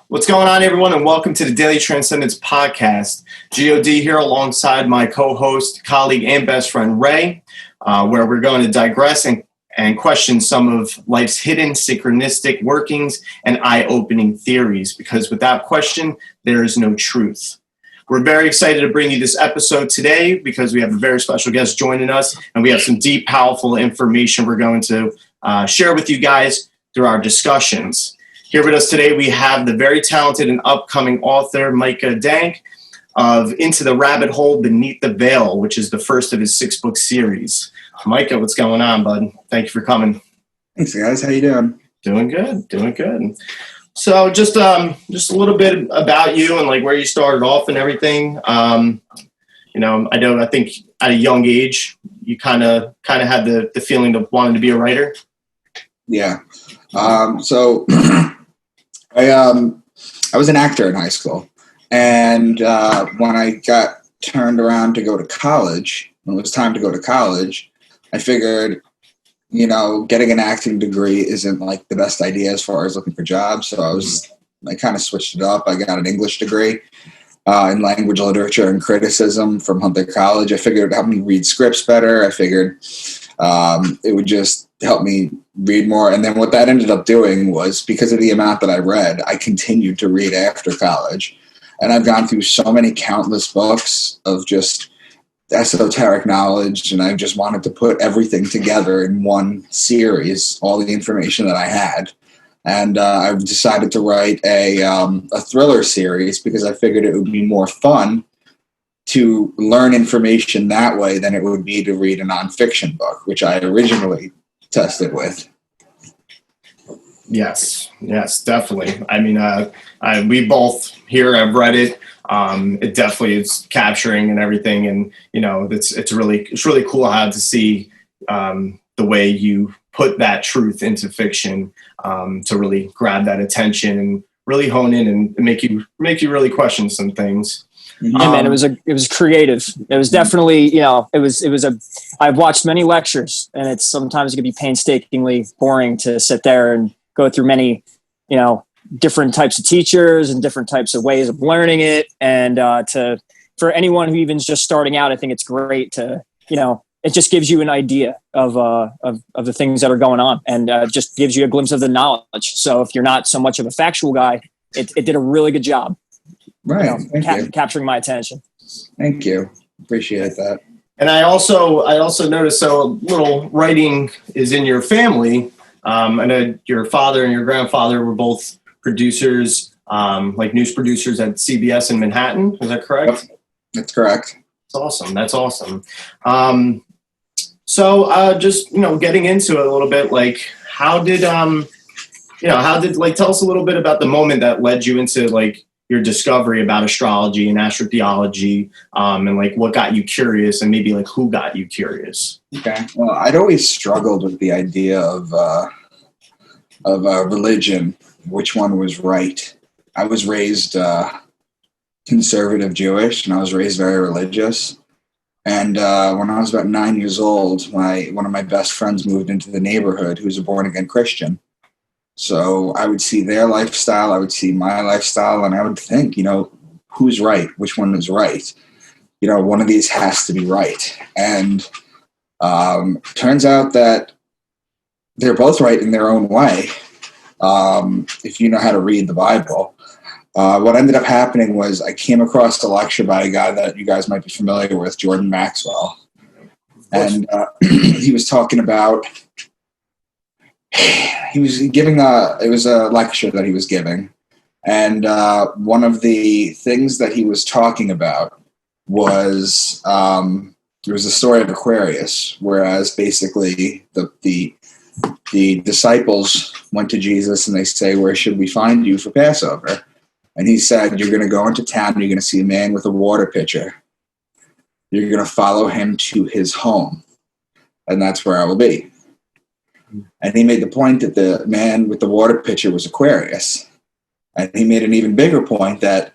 What's going on, everyone, and welcome to the Daily Transcendence podcast. God here alongside my co-host, colleague, and best friend, Ray, where we're going to digress and question some of life's hidden synchronistic workings and eye-opening theories, because without question, there is no truth. We're very excited to bring you this episode today because we have a very special guest joining us, and we have some deep, powerful information we're going to share with you guys through our discussions. Here with us today, we have the very talented and upcoming author, Micah Dank, of Into the Rabbit Hole Beneath the Veil, which is the first of his 6-book series. Micah, what's going on, bud? Thank you for coming. Thanks, guys. How you doing? Doing good. So just a little bit about you and like where you started off and everything. I think at a young age, you kind of had the feeling of wanting to be a writer. Yeah. So I was an actor in high school, and when I got turned around to go to college, when it was time to go to college, I figured, getting an acting degree isn't like the best idea as far as looking for jobs. So I kind of switched it up. I got an English degree in language, literature, and criticism from Hunter College. I figured it would help me read scripts better. I figured it would just help me read more. And then what that ended up doing was, because of the amount that I read, I continued to read after college. And I've gone through so many countless books of just esoteric knowledge, and I just wanted to put everything together in one series, all the information that I had. And I've decided to write a thriller series because I figured it would be more fun to learn information that way than it would be to read a nonfiction book, which I originally tested with. Yes, definitely. I mean, we both here have read it. It definitely is capturing and everything, and it's really cool how to see the way you put that truth into fiction to really grab that attention and really hone in and make you really question some things. Yeah, man, it was creative. It was definitely, I've watched many lectures, and it's sometimes it can be painstakingly boring to sit there and go through many, different types of teachers and different types of ways of learning it. And for anyone who even's just starting out, I think it's great to, it just gives you an idea of the things that are going on, and just gives you a glimpse of the knowledge. So if you're not so much of a factual guy, it did a really good job. Right. Capturing my attention. Thank you. Appreciate that. And I also noticed, so a little writing is in your family. I know your father and your grandfather were both producers, like news producers at CBS in Manhattan. Is that correct? That's correct. That's awesome. So just, getting into it a little bit, like how did tell us a little bit about the moment that led you into like your discovery about astrology and Astro-Theology, and like what got you curious, and maybe like who got you curious? Okay. Well, I'd always struggled with the idea of religion, which one was right. I was raised conservative Jewish, and I was raised very religious. And when I was about 9 years old, one of my best friends moved into the neighborhood who was a born-again Christian. So I would see their lifestyle, I would see my lifestyle, and I would think, who's right? Which one is right? One of these has to be right. And turns out that they're both right in their own way, if you know how to read the Bible. What ended up happening was I came across a lecture by a guy that you guys might be familiar with, Jordan Maxwell. And he was talking about... He was giving it was a lecture that he was giving. And one of the things that he was talking about was there was the story of Aquarius, whereas basically the disciples went to Jesus and they say, "Where should we find you for Passover?" And he said, "You're going to go into town and you're going to see a man with a water pitcher. You're going to follow him to his home, and that's where I will be." And he made the point that the man with the water pitcher was Aquarius. And he made an even bigger point that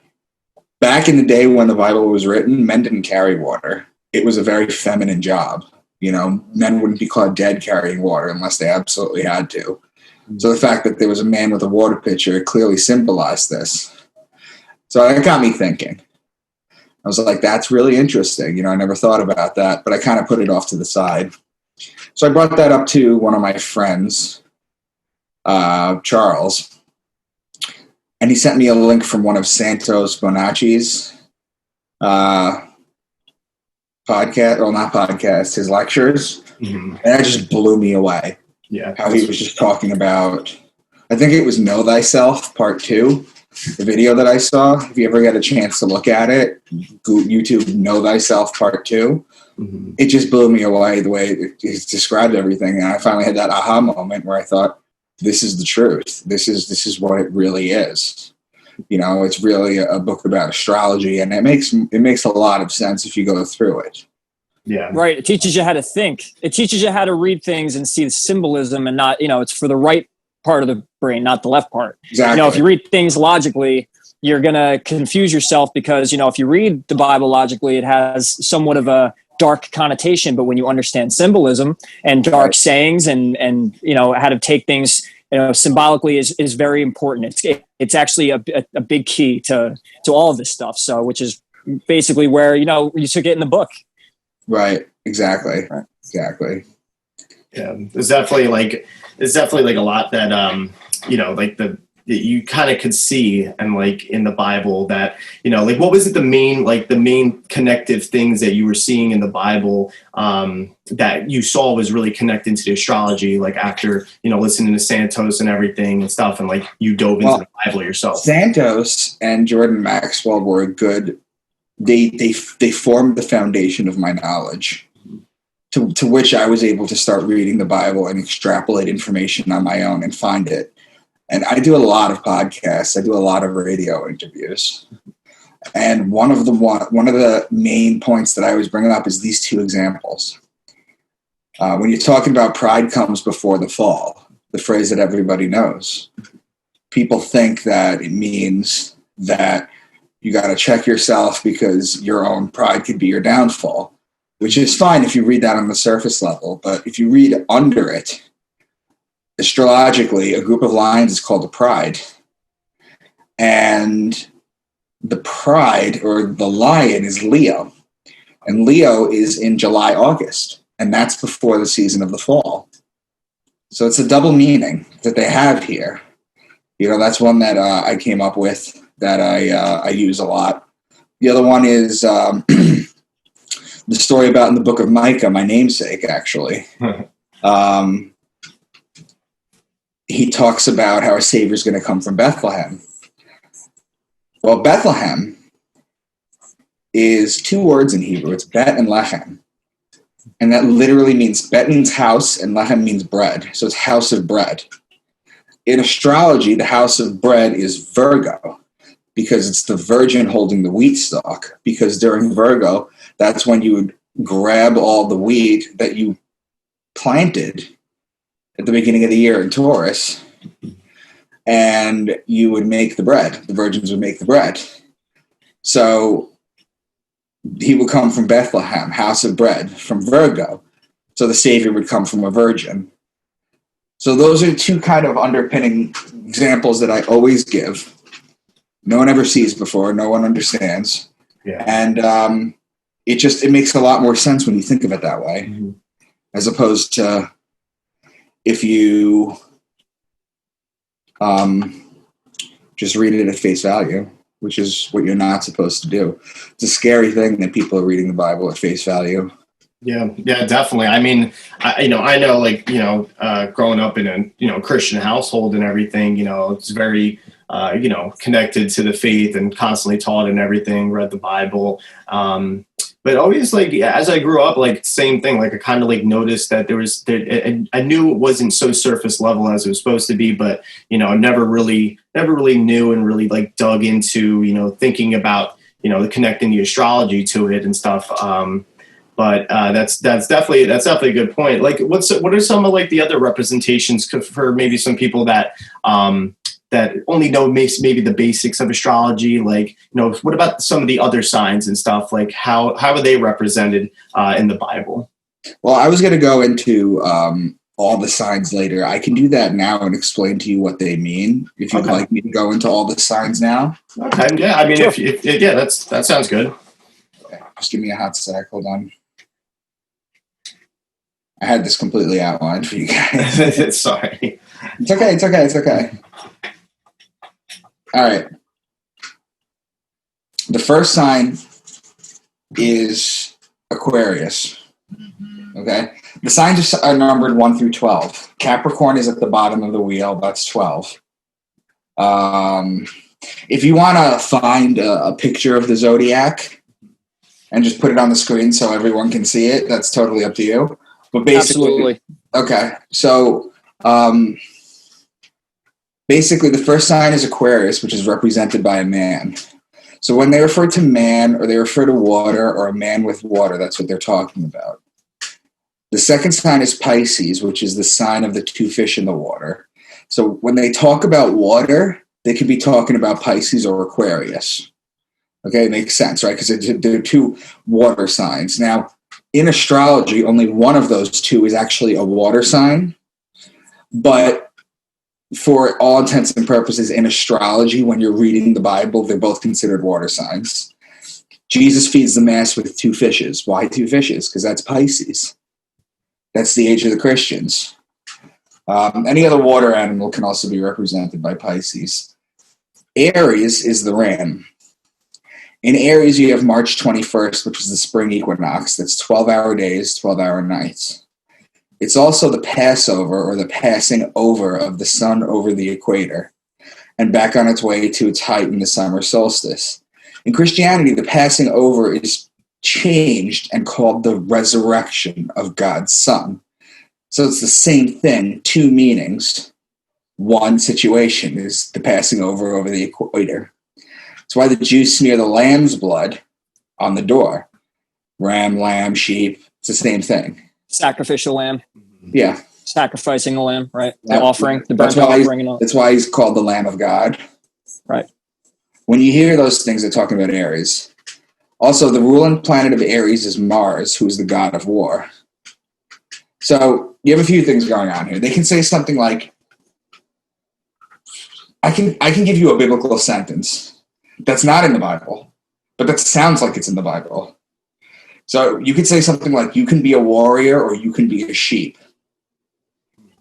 back in the day when the Bible was written, men didn't carry water. It was a very feminine job. Men wouldn't be caught dead carrying water unless they absolutely had to. So the fact that there was a man with a water pitcher, it clearly symbolized this. So that got me thinking. I was like, that's really interesting. I never thought about that, but I kind of put it off to the side. So I brought that up to one of my friends, Charles, and he sent me a link from one of Santos Bonacci's his lectures, and that just blew me away. Yeah. How he was just talking about, I think it was Know Thyself Part 2, the video that I saw. If you ever get a chance to look at it, YouTube Know Thyself Part 2. It just blew me away the way it described everything. And I finally had that aha moment where I thought, this is the truth. This is what it really is. It's really a book about astrology, and it makes a lot of sense if you go through it. Yeah. Right. It teaches you how to think. It teaches you how to read things and see the symbolism, and not, it's for the right part of the brain, not the left part. Exactly. If you read things logically, you're going to confuse yourself because, if you read the Bible logically, it has somewhat of a dark connotation. But when you understand symbolism and dark sayings and how to take things, symbolically is very important. It's actually a big key to all of this stuff. So, which is basically where, you took it in the book. Right. Exactly. Right. Exactly. Yeah. There's definitely a lot that, that you kind of could see and in the Bible that, what was it, the main connective things that you were seeing in the Bible that you saw was really connected to the astrology, after, listening to Santos and everything and stuff, and you dove into the Bible yourself. Santos and Jordan Maxwell were good. They formed the foundation of my knowledge, to which I was able to start reading the Bible and extrapolate information on my own and find it. And I do a lot of podcasts. I do a lot of radio interviews. And one of the main points that I always bring up is these two examples. When you're talking about pride comes before the fall, the phrase that everybody knows, people think that it means that you got to check yourself because your own pride could be your downfall, which is fine if you read that on the surface level. But if you read under it, astrologically, a group of lions is called a pride. And the pride, or the lion, is Leo. And Leo is in July, August. And that's before the season of the fall. So it's a double meaning that they have here. That's one that I came up with that I use a lot. The other one is the story about in the Book of Micah, my namesake, actually. He talks about how a Savior is going to come from Bethlehem. Well, Bethlehem is two words in Hebrew. It's Bet and Lechem. And that literally means, Bet means house and Lechem means bread. So it's house of bread. In astrology, the house of bread is Virgo, because it's the virgin holding the wheat stalk. Because during Virgo, that's when you would grab all the wheat that you planted at the beginning of the year in Taurus, and you would make the bread. The virgins would make the bread. So he would come from Bethlehem, house of bread, from Virgo. So the Savior would come from a virgin. So those are two kind of underpinning examples that I always give. No one ever sees before. No one understands. Yeah. And it makes a lot more sense when you think of it that way, as opposed to if you just read it at face value, which is what you're not supposed to do. It's a scary thing that people are reading the Bible at face value. Yeah, definitely. I mean, I know, growing up in a, Christian household and everything, it's very, connected to the faith and constantly taught and everything, read the Bible. But always, as I grew up, same thing, I kind of noticed that I knew it wasn't so surface level as it was supposed to be, but, never really knew and really dug into, thinking about, connecting the astrology to it and stuff. But that's definitely a good point. What are some of the other representations for maybe some people that that only know maybe the basics of astrology? What about some of the other signs and stuff? How are they represented in the Bible? Well, I was going to go into all the signs later. I can do that now and explain to you what they mean. If you'd like me to go into all the signs now. Okay. Yeah. I mean, Sure. that sounds good. Okay, just give me a hot sec. Hold on. I had this completely outlined for you guys. Sorry. It's okay. All right. The first sign is Aquarius. Okay. The signs are numbered 1 through 12. Capricorn is at the bottom of the wheel. That's 12. If you want to find a picture of the zodiac and just put it on the screen so everyone can see it, that's totally up to you. But basically, Absolutely. okay. So basically, the first sign is Aquarius, which is represented by a man. So when they refer to man, or they refer to water, or a man with water, that's what they're talking about. The second sign is Pisces, which is the sign of the 2 fish in the water. So when they talk about water, they could be talking about Pisces or Aquarius. Okay, it makes sense, right? Because they're 2 water signs. Now, in astrology, only one of those 2 is actually a water sign. But for all intents and purposes, in astrology, when you're reading the Bible, they're both considered water signs. Jesus feeds the mass with 2 fishes. Why 2 fishes? Because that's Pisces. That's the age of the Christians. Any other water animal can also be represented by Pisces. Aries is the ram. In Aries, you have March 21st, which is the spring equinox. That's 12-hour days, 12-hour nights. It's also the Passover, or the passing over of the sun over the equator, and back on its way to its height in the summer solstice. In Christianity, the passing over is changed and called the resurrection of God's Son. So it's the same thing, 2 meanings. One situation is the passing over the equator. That's why the Jews smear the lamb's blood on the door. Ram, lamb, sheep, it's the same thing. Sacrificial lamb. Yeah. Sacrificing the lamb, right? The That- offering, the burnt offering. And all. That's why he's called the Lamb of God. Right. When you hear those things, they're talking about Aries. Also, the ruling planet of Aries is Mars, who's the god of war. So you have a few things going on here. They can say something like, I can give you a biblical sentence that's not in the Bible, but that sounds like it's in the Bible. So you could say something like, you can be a warrior or you can be a sheep.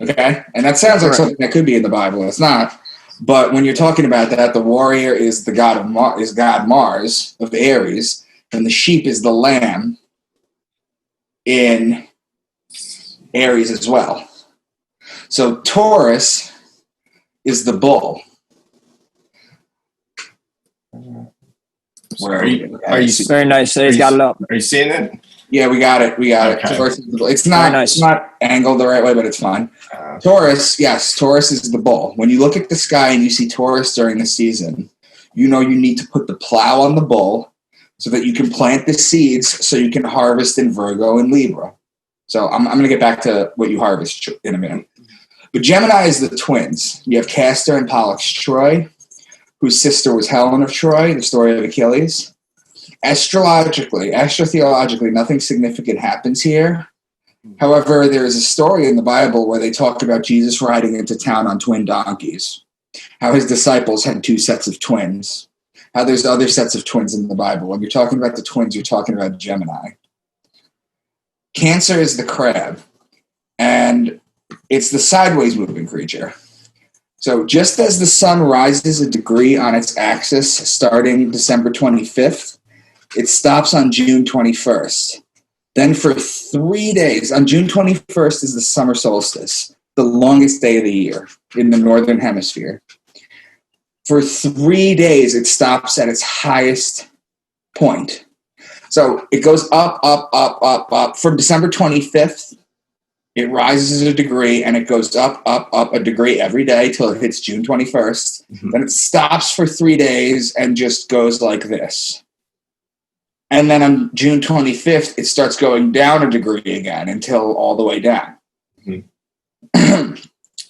Okay? And that sounds like something that could be in the Bible. It's not. But when you're talking about that, the warrior is the god of God Mars of Aries, and the sheep is the lamb in Aries as well. So Taurus is the bull. Where are you Very nice. He's got it up. Are you seeing it? Yeah, we got it. Okay. Taurus is the bull. It's not angled the right way, but it's fine. Taurus is the bull. When you look at the sky and you see Taurus during the season, you know you need to put the plow on the bull so that you can plant the seeds so you can harvest in Virgo and Libra. So I'm going to get back to what you harvest in a minute. But Gemini is the twins. You have Castor and Pollux Troy, whose sister was Helen of Troy, the story of Achilles. Astro-Theologically, nothing significant happens here. However, there is a story in the Bible where they talk about Jesus riding into town on twin donkeys, how his disciples had 2 sets of twins, how there's other sets of twins in the Bible. When you're talking about the twins, you're talking about Gemini. Cancer is the crab, and it's the sideways moving creature. So just as the sun rises a degree on its axis starting December 25th, it stops on June 21st. Then for 3 days, on June 21st is the summer solstice, the longest day of the year in the northern hemisphere. For 3 days, it stops at its highest point. So it goes up, up, up, up, up. From December 25th, it rises a degree, and it goes up, up, up a degree every day till it hits June 21st. Mm-hmm. Then it stops for 3 days and just goes like this. And then on June 25th, it starts going down a degree again until all the way down. Mm-hmm.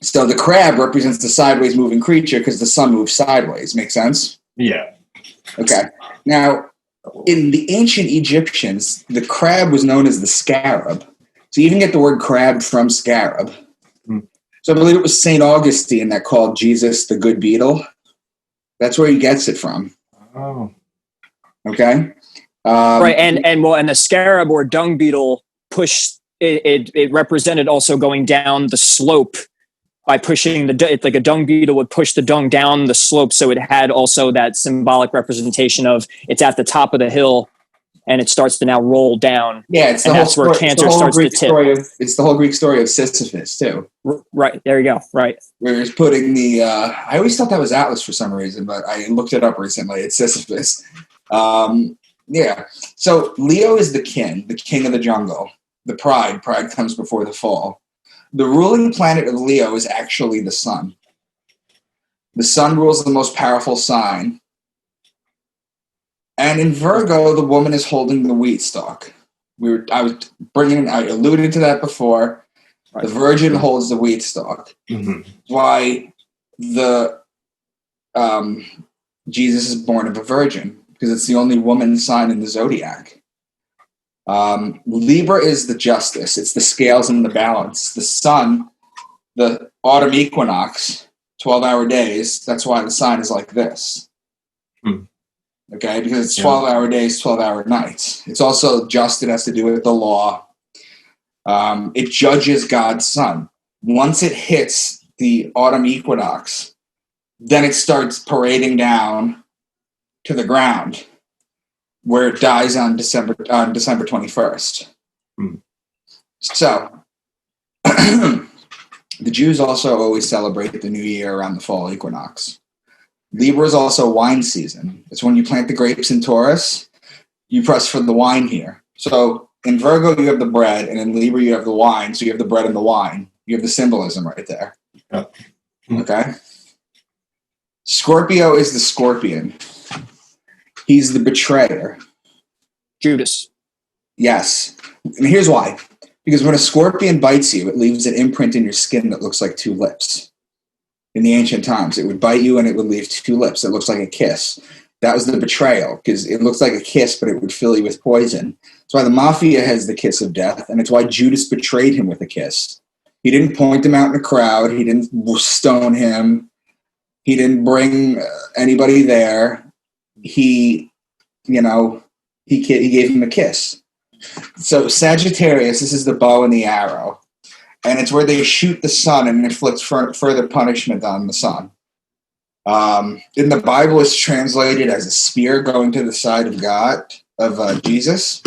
So the crab represents the sideways moving creature because the sun moves sideways. Make sense? Yeah. Okay. Now, in the ancient Egyptians, the crab was known as the scarab. So you even get the word crab from scarab. So I believe it was St. Augustine that called Jesus the good beetle. That's where he gets it from. Oh. Okay. Right, and the scarab or dung beetle pushed it represented also going down the slope by pushing it's like a dung beetle would push the dung down the slope, so it had also that symbolic representation of it's at the top of the hill and it starts to now roll down. Yeah, it's the where Cancer starts to tip. It's the whole Greek story of Sisyphus too. Right, there you go. Right, where he's putting the. I always thought that was Atlas for some reason, but I looked it up recently. It's Sisyphus. Yeah. So Leo is the king of the jungle. The pride comes before the fall. The ruling planet of Leo is actually the sun. The sun rules the most powerful sign. And in Virgo, the woman is holding the wheat stalk. I alluded to that before. Right. The virgin holds the wheat stalk. Mm-hmm. Why Jesus is born of a virgin, because it's the only woman sign in the zodiac. Libra is the justice. It's the scales and the balance. The sun, the autumn equinox, 12-hour days. That's why the sign is like this. Okay, because it's 12-hour days, 12-hour nights. It's also just, it has to do with the law. It judges God's sun. Once it hits the autumn equinox, then it starts parading down to the ground, where it dies on December 21st. So, the Jews also always celebrate the new year around the fall equinox. Libra is also wine season. It's when you plant the grapes in Taurus, you press for the wine here. So in Virgo, you have the bread, and in Libra, you have the wine. So you have the bread and the wine. You have the symbolism right there. Yep. Okay? Scorpio is the scorpion. He's the betrayer. Judas. Yes. And here's why. Because when a scorpion bites you, it leaves an imprint in your skin that looks like two lips. In the ancient times, it would bite you and it would leave two lips. It looks like a kiss. That was the betrayal, because it looks like a kiss, but it would fill you with poison. That's why the mafia has the kiss of death, and it's why Judas betrayed him with a kiss. He didn't point him out in a crowd. He didn't stone him. He didn't bring anybody there. He gave him a kiss. So Sagittarius, this is the bow and the arrow. And it's where they shoot the sun and inflict further punishment on the sun. In the Bible, it's translated as a spear going to the side of God, of Jesus.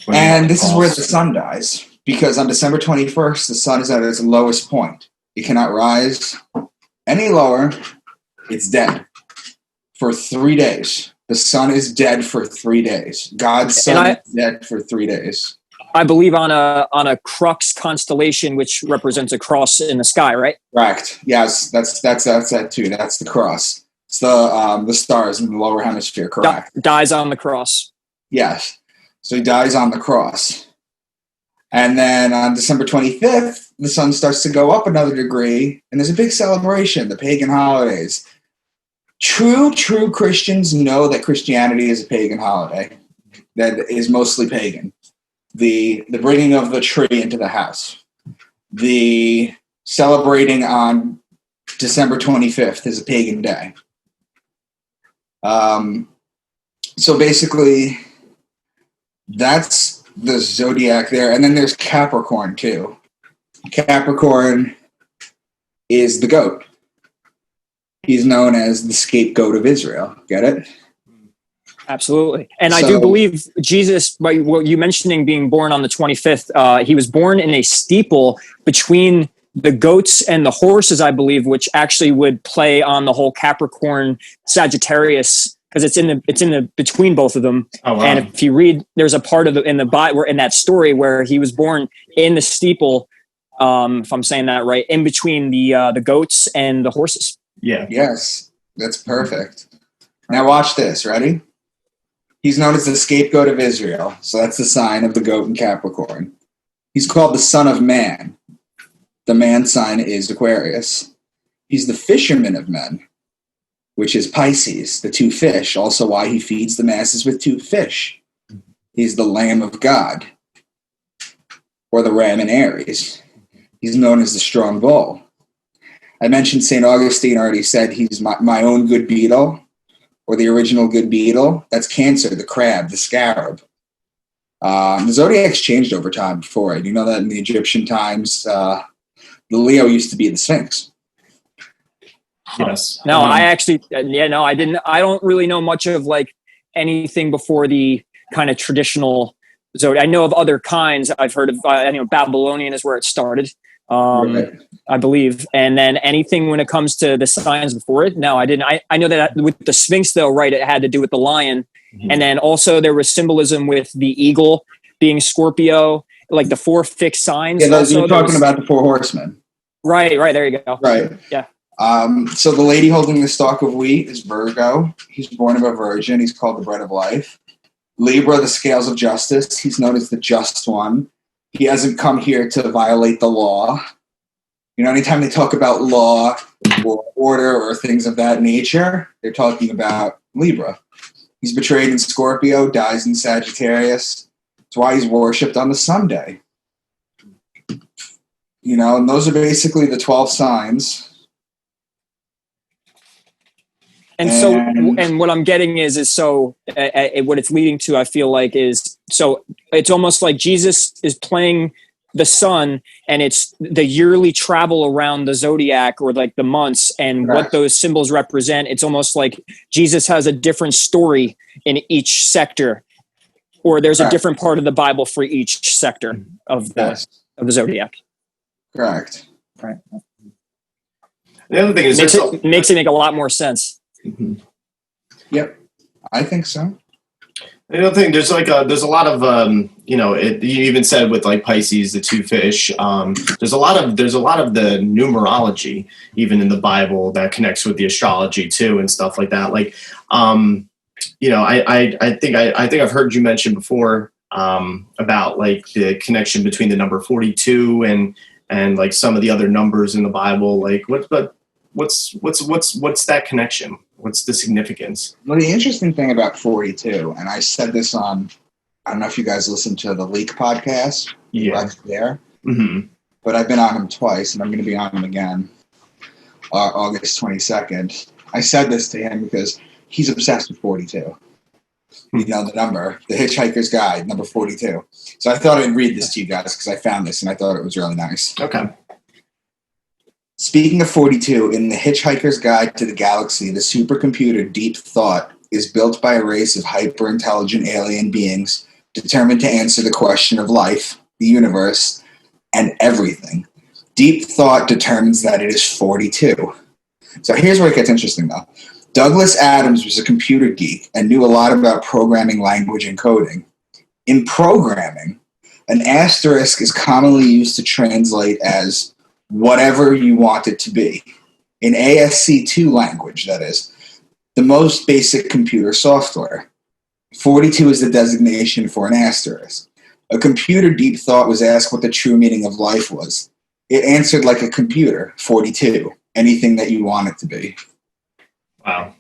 And this is where the sun dies. Because on December 21st, the sun is at its lowest point. It cannot rise any lower. It's dead for 3 days. The sun is dead for 3 days. God's sun is dead for 3 days. I believe on a crux constellation, which represents a cross in the sky, right? Correct. Yes, that's that too. That's the cross. It's the stars in the lower hemisphere. Correct. Dies on the cross. Yes. So he dies on the cross, and then on December 25th, the sun starts to go up another degree, and there's a big celebration. The pagan holidays. True Christians know that Christianity is a pagan holiday that is mostly pagan. The bringing of the tree into the house, the celebrating on December 25th is a pagan day. So basically, that's the zodiac there. And then there's Capricorn too. Capricorn is the goat. He's known as the scapegoat of Israel. Get it? Absolutely. And I do believe Jesus, by what you mentioning being born on the 25th, he was born in a steeple between the goats and the horses, I believe, which actually would play on the whole Capricorn Sagittarius, because it's in the between both of them. Oh, wow. And if you read, there's a part of in the Bible in that story where he was born in the steeple, if I'm saying that right, in between the goats and the horses. Yeah. Yes, that's perfect. Now watch this. Ready? He's known as the scapegoat of Israel. So that's the sign of the goat in Capricorn. He's called the Son of Man. The man sign is Aquarius. He's the fisherman of men, which is Pisces, the two fish. Also why he feeds the masses with two fish. He's the Lamb of God, or the ram in Aries. He's known as the strong bull. I mentioned St. Augustine already said he's my own good beetle, or the original good beetle. That's Cancer, the crab, the scarab. The zodiac's changed over time before. Do you know that in the Egyptian times, the Leo used to be the Sphinx? Yes. No, I actually, I didn't. I don't really know much of like anything before the kind of traditional zodiac. I know of other kinds. I've heard of, Babylonian is where it started, Right. I believe. And then anything when it comes to the signs before it, no, I didn't. I know that with the Sphinx, though, right? It had to do with the lion. Mhm. And then also there was symbolism with the eagle being Scorpio, like the 4 fixed signs. Yeah, also, you're talking about the 4 horsemen. Right. There you go. Right. Yeah. So the lady holding the stalk of wheat is Virgo. He's born of a virgin. He's called the bread of life. Libra, the scales of justice. He's known as the just one. He hasn't come here to violate the law. Anytime they talk about law or order or things of that nature, they're talking about Libra. He's betrayed in Scorpio, dies in Sagittarius. That's why he's worshipped on the Sunday. And those are basically the 12 signs. And what I'm getting is what it's leading to, I feel like, is so it's almost like Jesus is playing the sun, and it's the yearly travel around the zodiac or like the months and what those symbols represent. It's almost like Jesus has a different story in each sector, or there's a different part of the Bible for each sector of the zodiac. Correct. Right. The other thing is makes it make a lot more sense. Mm-hmm. Yep, I think so. The other thing, there's a lot of you even said with like Pisces, the 2 fish. There's a lot of the numerology even in the Bible that connects with the astrology too and stuff like that. Like, I think I've heard you mention before about like the connection between the number 42 and like some of the other numbers in the Bible. Like, what's that connection? What's the significance? Well, the interesting thing about 42, and I said this on, I don't know if you guys listened to the Leak podcast. Yeah. There. Mm-hmm. But I've been on him twice, and I'm going to be on him again August 22nd. I said this to him because he's obsessed with 42. The number, the Hitchhiker's Guide, number 42. So I thought I'd read this to you guys because I found this, and I thought it was really nice. Okay. Speaking of 42, in The Hitchhiker's Guide to the Galaxy, the supercomputer Deep Thought is built by a race of hyper-intelligent alien beings determined to answer the question of life, the universe, and everything. Deep Thought determines that it is 42. So here's where it gets interesting, though. Douglas Adams was a computer geek and knew a lot about programming language and coding. In programming, an asterisk is commonly used to translate as whatever you want it to be. In ASC2 language, that is, the most basic computer software. 42 is the designation for an asterisk. A computer Deep Thought was asked what the true meaning of life was. It answered like a computer, 42, anything that you want it to be. Wow.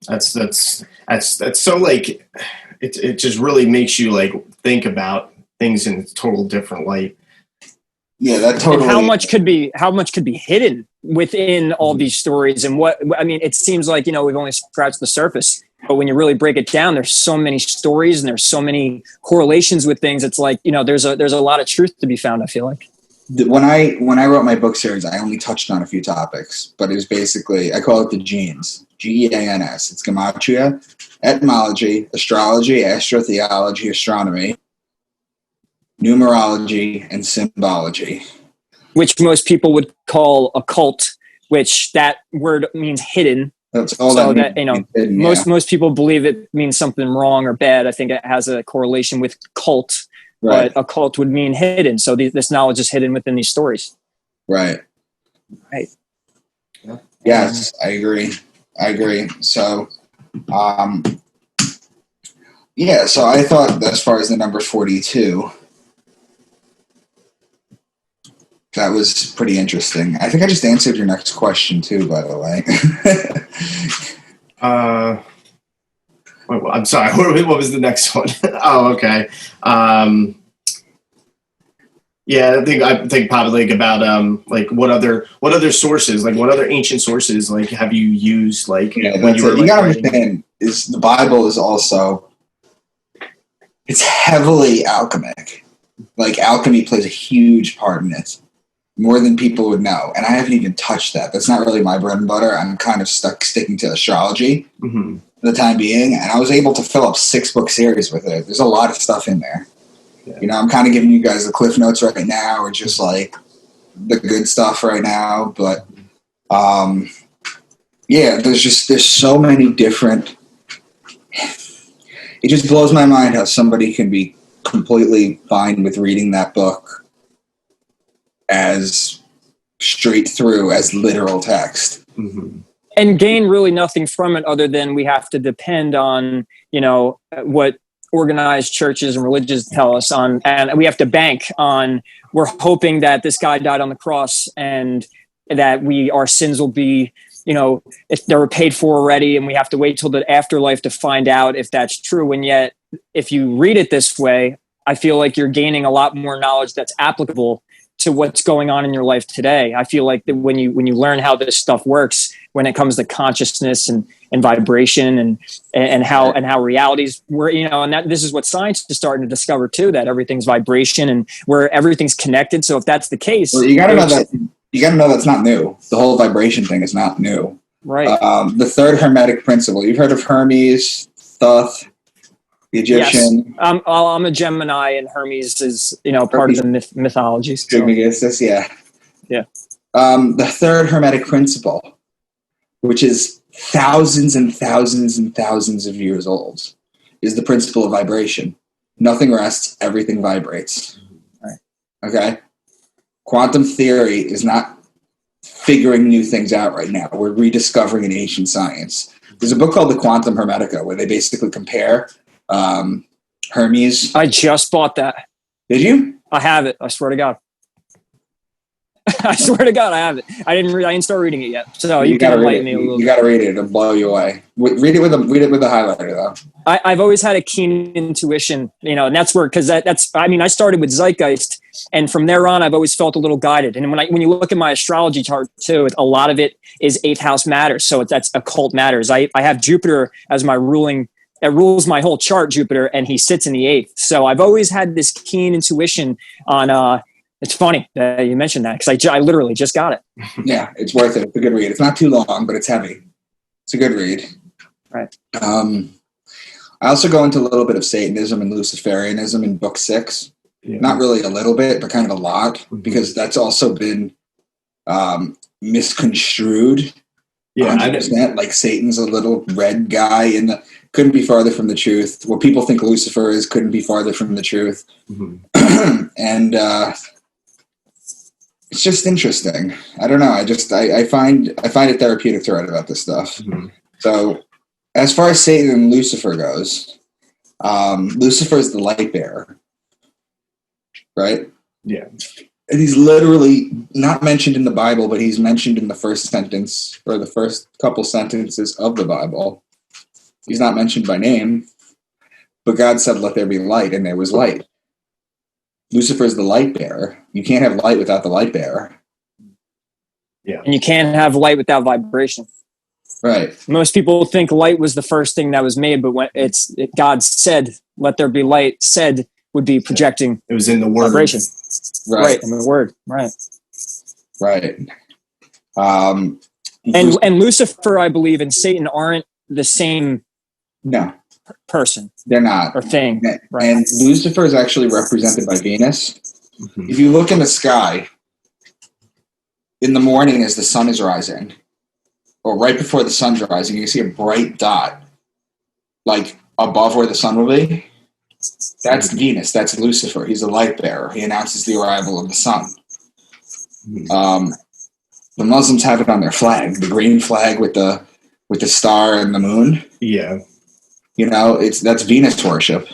That's so like, it just really makes you like think about things in a total different light. Yeah, that totally. And how much could be hidden within all these stories? And it seems like, we've only scratched the surface, but when you really break it down, there's so many stories and there's so many correlations with things. It's like, there's a lot of truth to be found, I feel like. When I wrote my book series, I only touched on a few topics, but it was basically, I call it the genes, Geans. It's gematria, etymology, astrology, astro-theology, astronomy, numerology, and symbology. Which most people would call occult, which that word means hidden. That's all so that hidden, most people believe it means something wrong or bad. I think it has a correlation with cult, right. But occult would mean hidden. So this knowledge is hidden within these stories. Right. Yes, I agree. So, so I thought as far as the number 42, that was pretty interesting. I think I just answered your next question too, by the way. I'm sorry. What was the next one? Oh, okay. Yeah, I think probably like about like what other sources, like what other ancient sources like have you used like Yeah, when you were you like gotta writing? understand is the Bible is also, it's heavily alchemic. Like alchemy plays a huge part in it, more than people would know. And I haven't even touched that. That's not really my bread and butter. I'm kind of sticking to astrology Mm-hmm. for the time being. And I was able to fill up 6-book series with it. There's a lot of stuff in there. Yeah. You know, I'm kind of giving you guys the cliff notes right now, or just like the good stuff right now. But yeah, there's so many different. It just blows my mind how somebody can be completely fine with reading that book as straight through, as literal text. Mm-hmm. And gain really nothing from it other than we have to depend on, what organized churches and religions tell us on, and we have to bank on, we're hoping that this guy died on the cross and that our sins will be, if they were paid for already, and we have to wait till the afterlife to find out if that's true. And yet, if you read it this way, I feel like you're gaining a lot more knowledge that's applicable to what's going on in your life today. I feel like that when you learn how this stuff works, when it comes to consciousness and vibration and how realities were, and that this is what science is starting to discover too, that everything's vibration and where everything's connected. So if that's the case, well, you got to know that. You got to know that's not new. The whole vibration thing is not new. Right. The third Hermetic principle. You've heard of Hermes, Thoth, the Egyptian. Yes. I'm a Gemini, and Hermes is part of the mythology. So. Trismegistus, yeah. Yeah. The third Hermetic principle, which is thousands and thousands and thousands of years old, is the principle of vibration. Nothing rests, everything vibrates. Right. Okay? Quantum theory is not figuring new things out right now. We're rediscovering an ancient science. There's a book called The Quantum Hermetica where they basically compare Hermes. I just bought that. Did you? I have it. I swear to God. I swear to God, I have it. I didn't start reading it yet. So you can enlighten me a little bit. You got to read it. It'll blow you away. Read it with a highlighter, though. I've always had a keen intuition, and that's where, because I started with Zeitgeist, and from there on, I've always felt a little guided. And when you look at my astrology chart too, a lot of it is 8th house matters. So that's occult matters. I have Jupiter as my ruling. It rules my whole chart, Jupiter, and he sits in the 8th. So I've always had this keen intuition on. It's funny that you mentioned that because I literally just got it. Yeah, it's worth it. It's a good read. It's not too long, but it's heavy. It's a good read. Right. I also go into a little bit of Satanism and Luciferianism in book 6. Yeah. Not really a little bit, but kind of a lot, because that's also been misconstrued. Yeah, 100%. Like Satan's a little red guy couldn't be farther from the truth. What people think Lucifer is couldn't be farther from the truth. Mm-hmm. And it's just interesting. I don't know. I find it therapeutic to write about this stuff. Mm-hmm. So as far as Satan and Lucifer goes, Lucifer is the light bearer, right? Yeah. And he's literally not mentioned in the Bible, but he's mentioned in the first sentence or the first couple sentences of the Bible. He's not mentioned by name, but God said, "Let there be light," and there was light. Lucifer is the light bearer. You can't have light without the light bearer. Yeah. And you can't have light without vibration. Right. Most people think light was the first thing that was made, but when God said, "Let there be light," said would be projecting. It was in the word. Vibration. Right. In the word. Right. Right. And Lucifer, I believe, and Satan aren't the same person. They're not. Or thing. Right. And Lucifer is actually represented by Venus. Mm-hmm. If you look in the sky, in the morning as the sun is rising, or right before the sun's rising, you see a bright dot, like above where the sun will be. That's Venus. That's Lucifer. He's a light bearer. He announces the arrival of the sun. The Muslims have it on their flag, the green flag with the star and the moon. Yeah. That's Venus worship.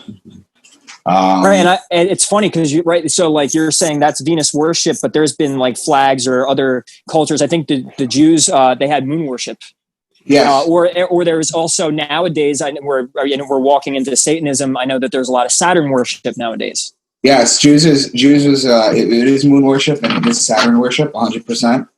Right, and it's funny because so like you're saying that's Venus worship, but there's been like flags or other cultures. I think the Jews they had moon worship. Yeah. Or there's also nowadays we're walking into Satanism. I know that there's a lot of Saturn worship nowadays. Yes, Jews was it is moon worship and it is Saturn worship, 100%.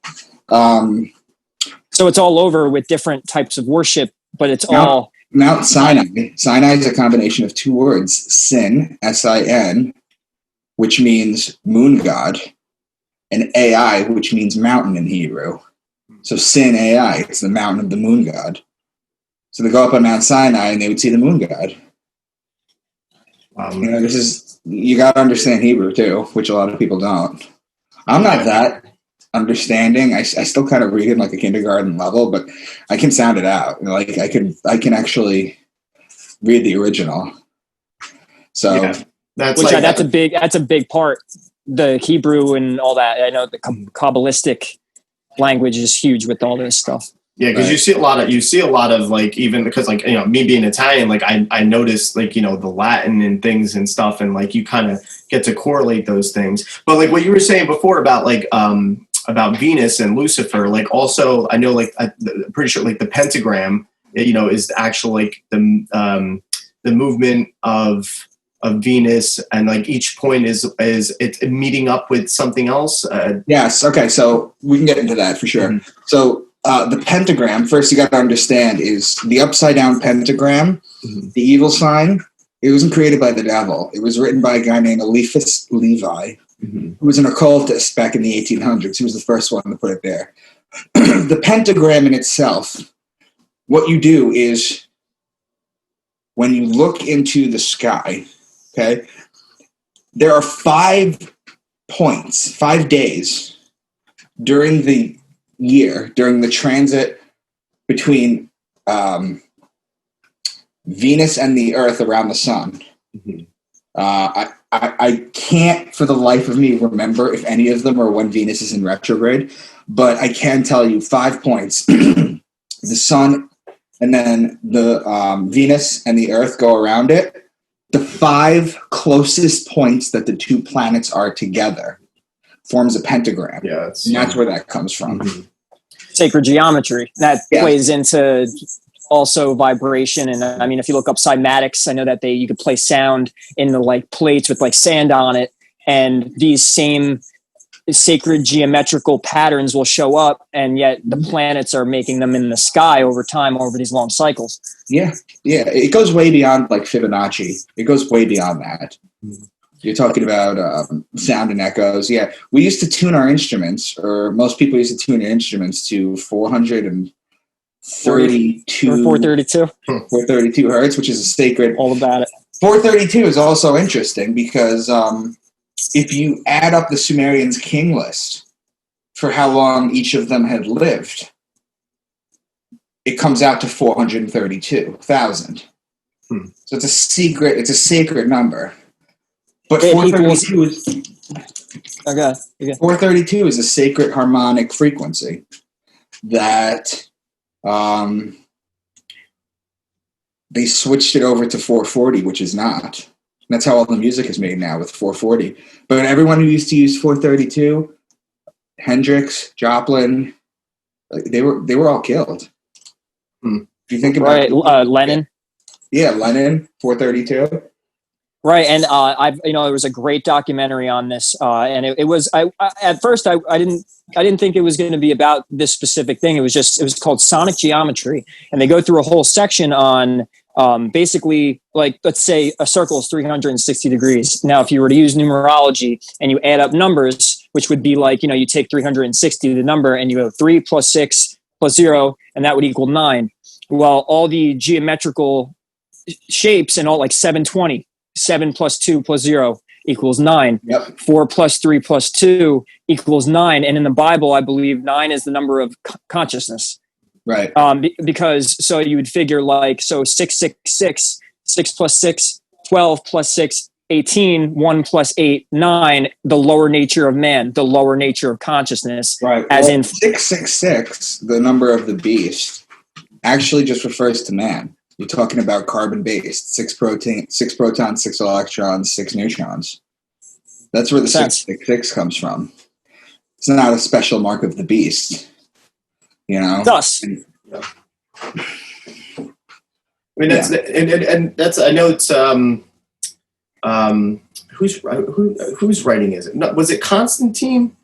So it's all over with different types of worship, but it's all Mount Sinai. Sinai is a combination of two words: sin, S-I-N, which means moon god, and AI, which means mountain in Hebrew. So Sin AI, it's the mountain of the moon god. So they go up on Mount Sinai and they would see the moon god. You got to understand Hebrew too, which a lot of people don't. I'm not that understanding. I still kind of read it like a kindergarten level, but I can sound it out. Like I can actually read the original. So yeah, that's a big part. The Hebrew and all that. I know the Kabbalistic language is huge with all this stuff. Yeah, because you see a lot of like, even because like, you know, me being Italian, like I noticed like, you know, the Latin and things and stuff, and like you kind of get to correlate those things. But like what you were saying before about like about Venus and Lucifer, like also I know like I'm pretty sure like the pentagram, you know, is actually like the movement of Venus, and like each point is it's meeting up with something else. Yes. Okay. So we can get into that for sure. Mm-hmm. So the pentagram, first you got to understand, is the upside down pentagram, mm-hmm. the evil sign. It wasn't created by the devil. It was written by a guy named Eliphas Levi, mm-hmm. who was an occultist back in the 1800s. He was the first one to put it there. The pentagram in itself, what you do is when you look into the sky, okay, there are 5 points, 5 days during the year, during the transit between Venus and the Earth around the sun. Mm-hmm. I can't for the life of me remember if any of them are when Venus is in retrograde, but I can tell you 5 points. The sun and then the Venus and the Earth go around it. The 5 closest points that the 2 planets are together forms a pentagram. Yeah, and that's where that comes from. Mm-hmm. Sacred geometry that plays into also vibration. And I mean, if you look up cymatics, I know that you could play sound in the like plates with like sand on it, and these same sacred geometrical patterns will show up, and yet the planets are making them in the sky over time, over these long cycles. Yeah, it goes way beyond like Fibonacci. It goes way beyond that. You're talking about sound and echoes. Yeah, we used to tune our instruments, or most people used to tune their instruments to 432 hertz, which is a sacred. All about it. 432 is also interesting because if you add up the Sumerians' king list for how long each of them had lived, it comes out to 432,000. So it's a sacred number. But 432 is a sacred harmonic frequency that they switched it over to 440, which is not. That's how all the music is made now, with 440. But everyone who used to use 432, Hendrix, Joplin, they were all killed. If you think about it, Lennon. Yeah, Lennon, 432. Right, and there was a great documentary on this, and it was. At first I didn't think it was going to be about this specific thing. It was called Sonic Geometry, and they go through a whole section on basically, like, let's say a circle is 360 degrees. Now, if you were to use numerology and you add up numbers, which would be like, you take 360, the number, and you go 3 plus 6 plus 0, and that would equal 9. Well, all the geometrical shapes and all, like 720. 7 plus 2 plus 0 equals 9. Yep. 4 plus 3 plus 2 equals 9. And in the Bible, I believe 9 is the number of consciousness. Right. Because so you would figure like, so 666, 6 plus 6, 12 plus 6, 18, 1 plus 8, 9, the lower nature of man, the lower nature of consciousness. Right. As in 666, the number of the beast, actually just refers to man. You're talking about carbon-based, 6 protons, 6 electrons, 6 neutrons. That's where the 666 comes from. It's not a special mark of the beast, Thus. I mean, that's and that's. I know it's who whose writing is it? No, was it Constantine?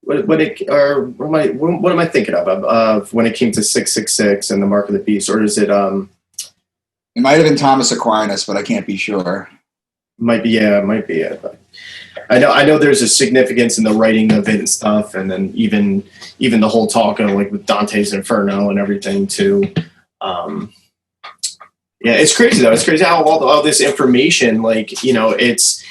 What am I thinking of when it came to 666 and the mark of the beast, or is it? It might have been Thomas Aquinas, but I can't be sure. Might be it. But I know there's a significance in the writing of it and stuff, and then even the whole talk of like with Dante's Inferno and everything too. Yeah, it's crazy though. It's crazy how all this information, like, you know, it's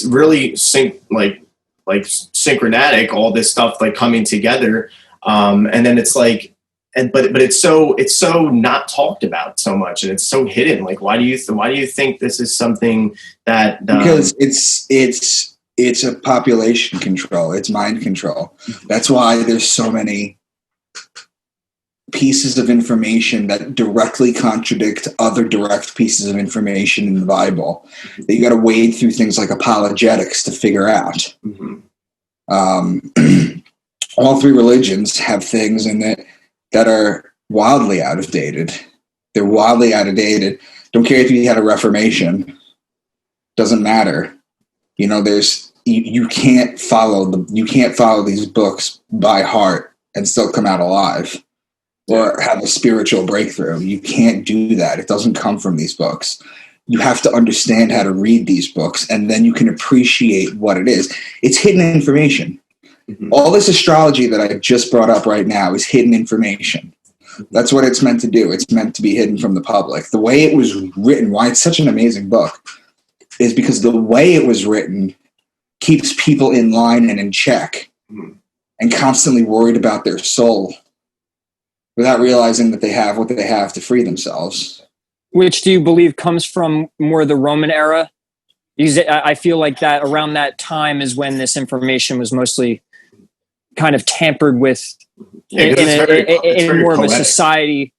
really synchronatic, all this stuff like coming together, and then it's like, but it's so not talked about so much, and it's so hidden. Like, why do you think this is something that because it's a population control, it's mind control. That's why there's so many pieces of information that directly contradict other direct pieces of information in the Bible that you got to wade through things like apologetics to figure out. Mm-hmm. All three religions have things in it that are wildly outdated. They're wildly outdated. Don't care if you had a Reformation. Doesn't matter. You know, you can't follow these books by heart and still come out alive or have a spiritual breakthrough. You can't do that. It doesn't come from these books. You have to understand how to read these books, and then you can appreciate what it is. It's hidden information. Mm-hmm. All this astrology that I just brought up right now is hidden information. That's what it's meant to do. It's meant to be hidden from the public. The way it was written, why it's such an amazing book, is because the way it was written keeps people in line and in check, and constantly worried about their soul without realizing that they have what they have to free themselves. Which do you believe comes from more the Roman era? Because I feel like that around that time is when this information was mostly kind of tampered with in more of a society.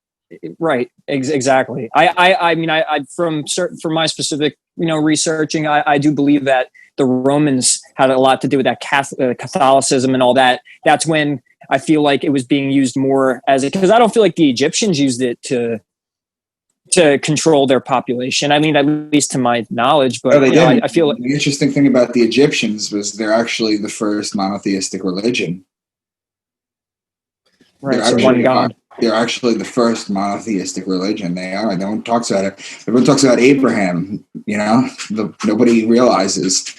Right. Exactly. I mean, from my specific, researching, I do believe that the Romans had a lot to do with that Catholicism and all that. That's when I feel like it was being used more because I don't feel like the Egyptians used it to control their population. I mean, at least to my knowledge, but I feel like the interesting thing about the Egyptians was they're actually the first monotheistic religion. Right, so one God. They're actually the first monotheistic religion. They are. No one talks about it. Everyone talks about Abraham. Nobody realizes,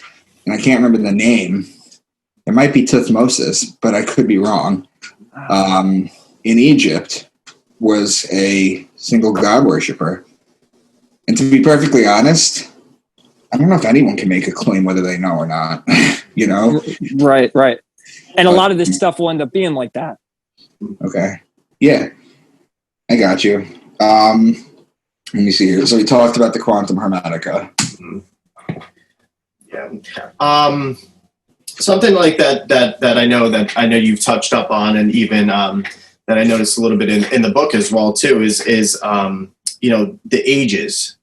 and I can't remember the name. It might be Tutmosis, but I could be wrong. In Egypt was a single God worshiper. And to be perfectly honest, I don't know if anyone can make a claim whether they know or not, Right. And a lot of this stuff will end up being like that. Okay. Yeah. I got you. Let me see here. So we talked about the quantum hermetica. Yeah. Something like that I know you've touched up on, and even that I noticed a little bit in the book as well too is the ages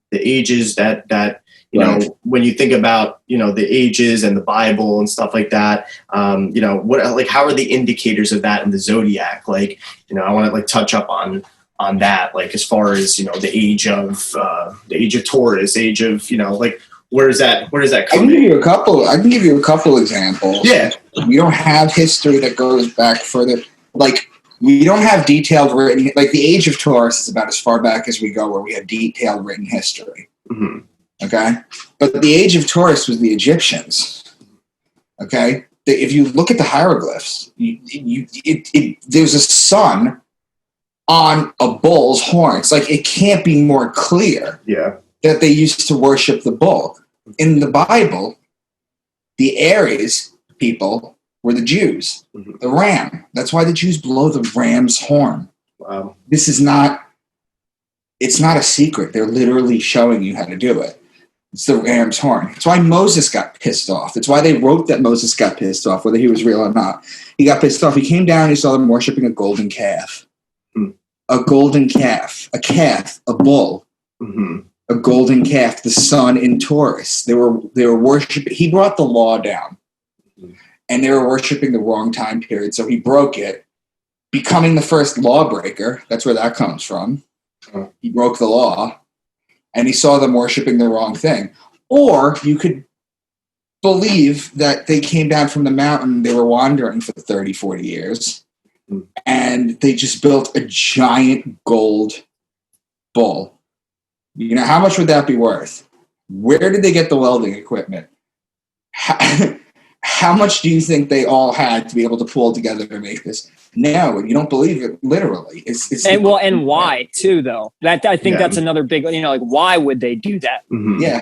that right. When you think about the ages and the Bible and stuff like that, how are the indicators of that in the zodiac? I want to touch up on that, as far as the age of Taurus, age of where does that come? I can give you a couple examples. Yeah, we don't have history that goes back further. We don't have detailed written. The age of Taurus is about as far back as we go, where we have detailed written history. Mm-hmm. Okay, but the age of Taurus was the Egyptians. Okay, if you look at the hieroglyphs, there's a sun on a bull's horns. It can't be more clear. Yeah, that they used to worship the bull. In the Bible, the Aries people were the Jews, the ram. That's why the Jews blow the ram's horn. Wow. It's not a secret. They're literally showing you how to do it. It's the ram's horn. It's why Moses got pissed off. It's why they wrote that Moses got pissed off, whether he was real or not. He got pissed off. He came down and he saw them worshiping a golden calf. A golden calf. A calf. A bull. Mm-hmm. A golden calf, the sun in Taurus. They were worshiping. He brought the law down, and they were worshiping the wrong time period. So he broke it, becoming the first lawbreaker. That's where that comes from. He broke the law, and he saw them worshiping the wrong thing. Or you could believe that they came down from the mountain. They were wandering for 30, 40 years. And they just built a giant gold bull. You know, how much would that be worth? Where did they get the welding equipment? How much do you think they all had to be able to pull together to make this? No, you don't believe it. Literally, and why too? Though I think that's another big. You know, like why would they do that? Mm-hmm. Yeah,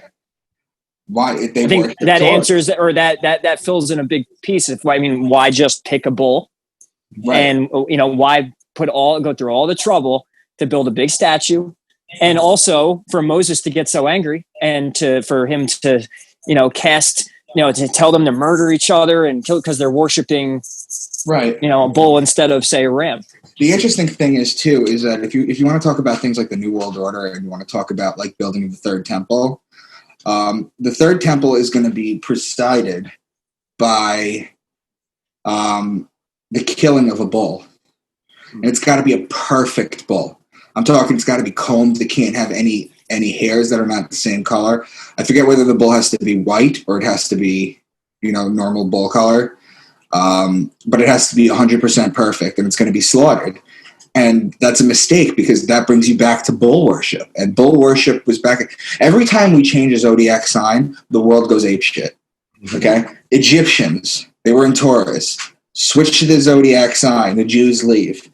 why? I think that answers or that fills in a big piece. Why just pick a bull, right. And you know why go through all the trouble to build a big statue, and also for Moses to get so angry and for him to to tell them to murder each other and kill because they're worshiping, right? A bull instead of say a ram. The interesting thing is that if you want to talk about things like the New World Order and you want to talk about like building the third temple, the third temple is going to be presided by the killing of a bull, and it's got to be a perfect bull. I'm talking, it's got to be combed. It can't have any hairs that are not the same color. I forget whether the bull has to be white or it has to be, normal bull color. But it has to be 100% perfect, and it's going to be slaughtered. And that's a mistake because that brings you back to bull worship. And bull worship was back. Every time we change a zodiac sign, the world goes apeshit. Okay? Egyptians, they were in Taurus. Switch to the zodiac sign, the Jews leave.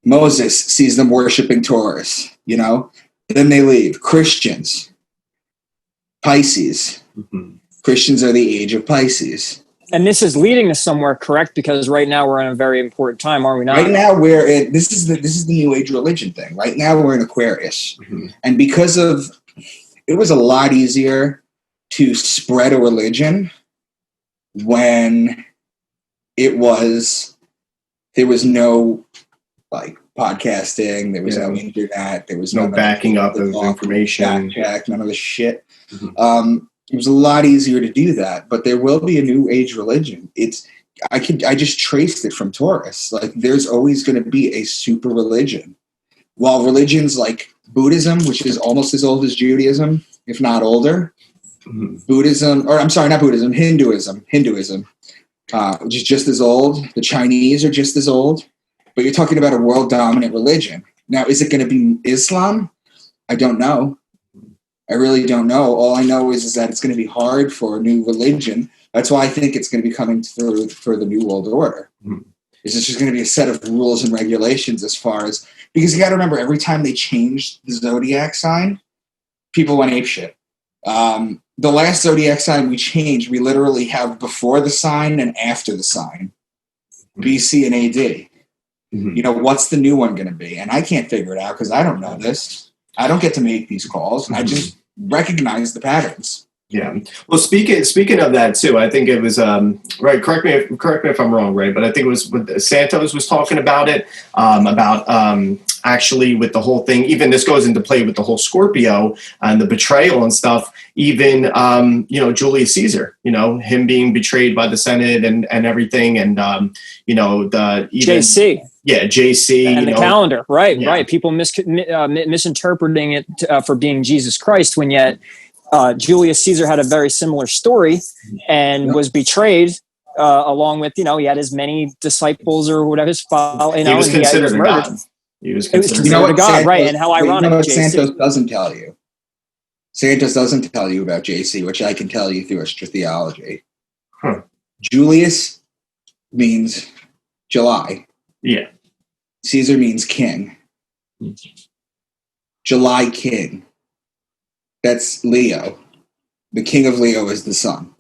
Moses sees them worshiping Taurus, Then they leave. Christians, Pisces. Mm-hmm. Christians are the age of Pisces. And this is leading us somewhere, correct? Because right now we're in a very important time, are we not? Right now we're in, this is the New Age religion thing. Right now we're in Aquarius. Mm-hmm. And because of, it was a lot easier to spread a religion when there was no like podcasting, there was no internet, there was no backing up of information, none of the shit. Mm-hmm. It was a lot easier to do that, but there will be a new age religion. I just traced it from Taurus. Like there's always going to be a super religion. While religions like Buddhism, which is almost as old as Judaism, if not older, mm-hmm. Hinduism, which is just as old. The Chinese are just as old, but you're talking about a world dominant religion. Now, is it going to be Islam? I don't know. I really don't know. All I know is that it's going to be hard for a new religion. That's why I think it's going to be coming through for the New World Order. Mm-hmm. It's just going to be a set of rules and regulations because you got to remember, every time they changed the zodiac sign, people went apeshit. The last zodiac sign we changed, we literally have before the sign and after the sign, BC and AD. Mm-hmm. What's the new one going to be? And I can't figure it out because I don't know this. I don't get to make these calls. Mm-hmm. I just recognize the patterns. Yeah. Well, speaking of that too, I think it was right. Correct me if I'm wrong, Ray, but I think it was with Santos was talking about it actually with the whole thing. Even this goes into play with the whole Scorpio and the betrayal and stuff. Even Julius Caesar, him being betrayed by the Senate and everything, and JC. Yeah, JC. And the calendar, right, yeah. Right. People misinterpreting it for being Jesus Christ, when yet Julius Caesar had a very similar story and was betrayed along with, he had as many disciples or whatever his followers. He was considered a god. He was considered a god, Santos, right. And how ironic. What Santos doesn't tell you. Santos doesn't tell you about JC, which I can tell you through Astro-Theology. Huh. Julius means July. Yeah. Caesar means king. July king. That's Leo. The king of Leo is the sun.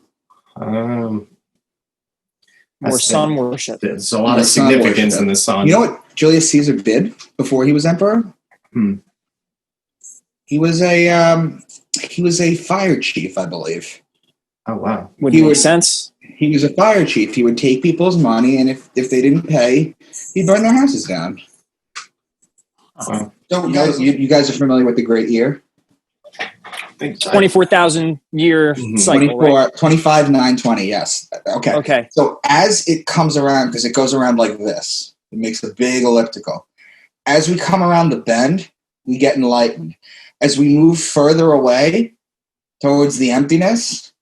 More sun worship. There's a lot of significance in the sun. You know what Julius Caesar did before he was emperor? He was a fire chief, I believe. Oh wow! Would make sense. He was a fire chief. He would take people's money, and if they didn't pay, he'd burn their houses down. Wow. So, you guys are familiar with the Great Year? 24,000 year cycle, 25, 920, yes. Okay. So as it comes around, because it goes around like this, it makes a big elliptical. As we come around the bend, we get enlightened. As we move further away towards the emptiness,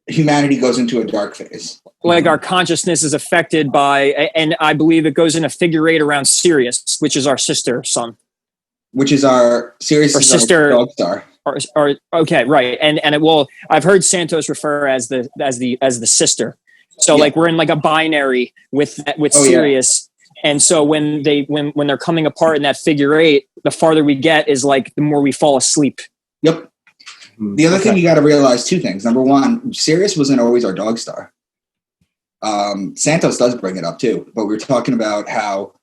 humanity goes into a dark phase. Like our consciousness is affected by, and I believe it goes in a figure eight around Sirius, which is our sister sun. Which is our Sirius or is sister our dog star. Or okay, right. And it will, I've heard Santos refer as the sister. So like we're in like a binary with Sirius. Yeah. And so when they're coming apart in that figure eight, the farther we get is like the more we fall asleep. Yep. The other thing you got to realize, two things. Number one, Sirius wasn't always our dog star. Santos does bring it up too, but we're talking about how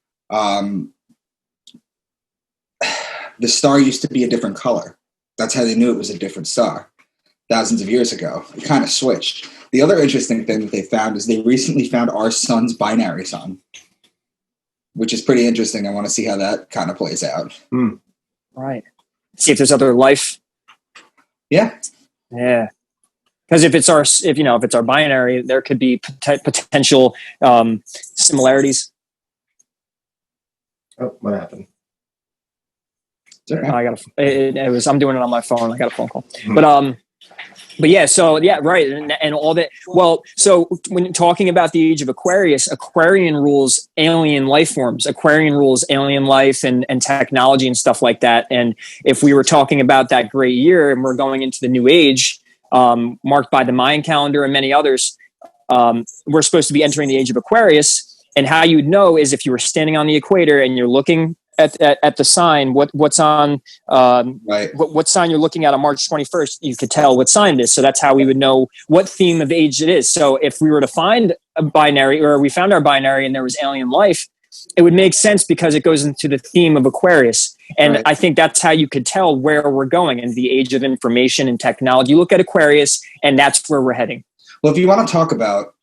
the star used to be a different color. That's how they knew it was a different star thousands of years ago. It kind of switched. The other interesting thing that they found is they recently found our sun's binary sun, which is pretty interesting. I want to see how that kind of plays out. Right. See if there's other life. Yeah. Yeah. Because if it's our binary, there could be potential similarities. Oh, what happened? Okay. I'm doing it on my phone. I got a phone call, but yeah. So yeah, right, and all that. Well, so when talking about the Age of Aquarius, Aquarian rules alien life forms. Aquarian rules alien life and technology and stuff like that. And if we were talking about that great year, and we're going into the new age, marked by the Mayan calendar and many others, we're supposed to be entering the Age of Aquarius. And how you'd know is if you were standing on the equator and you're looking at the sign, what's on what sign you're looking at on March 21st, you could tell what sign it is. So that's how we would know what theme of age it is. So if we were to find a binary, or we found our binary and there was alien life, it would make sense because it goes into the theme of Aquarius. And I think that's how you could tell where we're going in the age of information and technology. You look at Aquarius and that's where we're heading. Well, if you want to talk about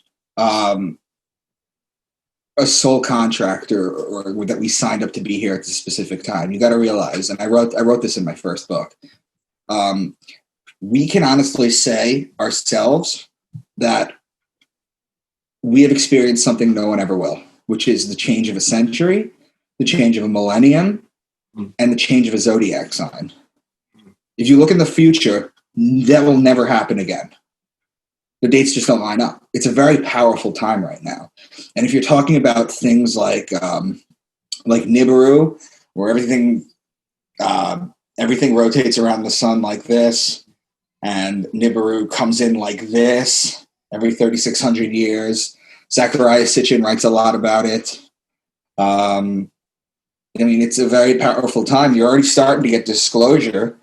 a soul contractor or that we signed up to be here at this specific time, you got to realize, and I wrote this in my first book, we can honestly say ourselves that we have experienced something no one ever will, which is the change of a century, the change of a millennium, and the change of a zodiac sign. If you look in the future, that will never happen again. The dates just don't line up. It's a very powerful time right now. And if you're talking about things like Nibiru, where everything rotates around the sun like this, and Nibiru comes in like this every 3,600 years. Zachariah Sitchin writes a lot about it. I mean, it's a very powerful time. You're already starting to get disclosure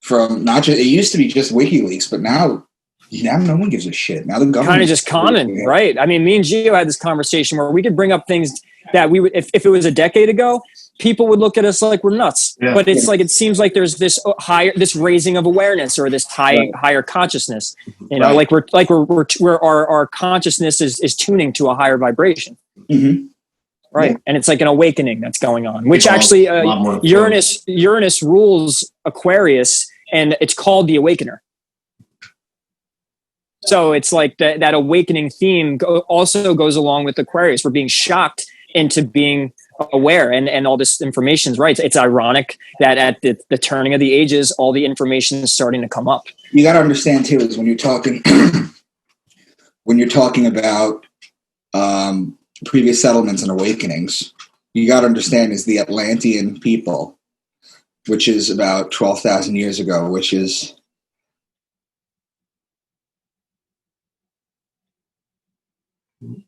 from not just, it used to be just WikiLeaks, but now no one gives a shit. Now the government kind of just common, right? I mean, me and Gio had this conversation where we could bring up things that we would, if it was a decade ago, people would look at us like we're nuts. Yeah. But it's like, it seems like there's this this raising of awareness or this higher consciousness. You know, like our consciousness is tuning to a higher vibration. Mm-hmm. Right. Yeah. And it's like an awakening that's going on, which actually Uranus rules Aquarius, and it's called the Awakener. So it's like that awakening theme also goes along with Aquarius. We're being shocked into being aware, and all this information is right. It's ironic that at the turning of the ages, all the information is starting to come up. You got to understand too, is when you're talking about previous settlements and awakenings, you got to understand is the Atlantean people, which is about 12,000 years ago, which is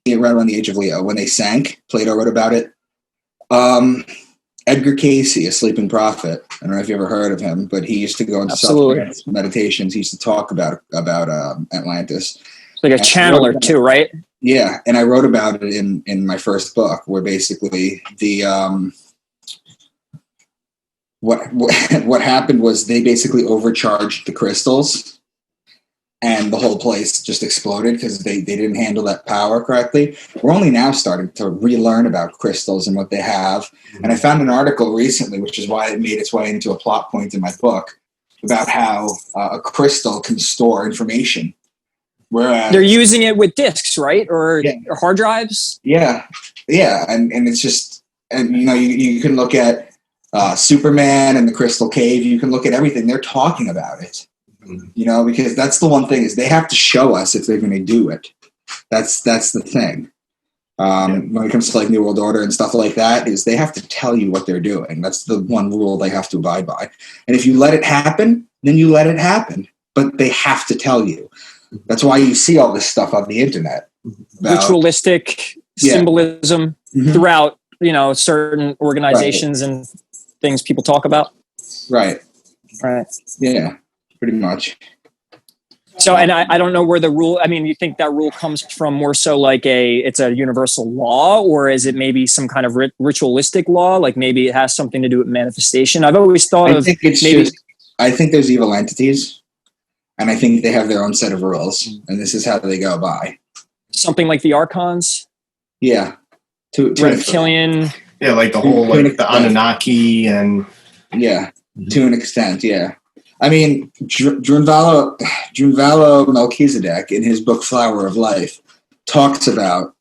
right around the age of Leo, when they sank. Plato wrote about it. Edgar Cayce, a sleeping prophet. I don't know if you ever heard of him, but he used to go into meditations. He used to talk about Atlantis. Like a channeler too, right? Yeah, and I wrote about it in my first book, where basically the what happened was they basically overcharged the crystals, and the whole place just exploded because they didn't handle that power correctly. We're only now starting to relearn about crystals and what they have. Mm-hmm. And I found an article recently, which is why it made its way into a plot point in my book, about how a crystal can store information. Whereas they're using it with disks, right? Or hard drives? Yeah. Yeah. And it's just, and you know, you can look at Superman and the Crystal Cave. You can look at everything. They're talking about it. You know, because that's the one thing is they have to show us if they're going to do it. That's the thing. When it comes to like New World Order and stuff like that, is they have to tell you what they're doing. That's the one rule they have to abide by. And if you let it happen, then you let it happen. But they have to tell you. That's why you see all this stuff on the internet. Ritualistic symbolism throughout, you know, certain organizations and things people talk about. Right. Right. Yeah, pretty much. So, and I don't know where the rule, I mean, you think that rule comes from more so like it's a universal law, or is it maybe some kind of ritualistic law? Like maybe it has something to do with manifestation. I've always thought I think there's evil entities, and I think they have their own set of rules, and this is how they go by. Something like the Archons? Yeah. Reptilian. Yeah, like the whole, like the Anunnaki and... Yeah, to an extent, yeah. I mean, Drunvalo Melchizedek, in his book Flower of Life, talks about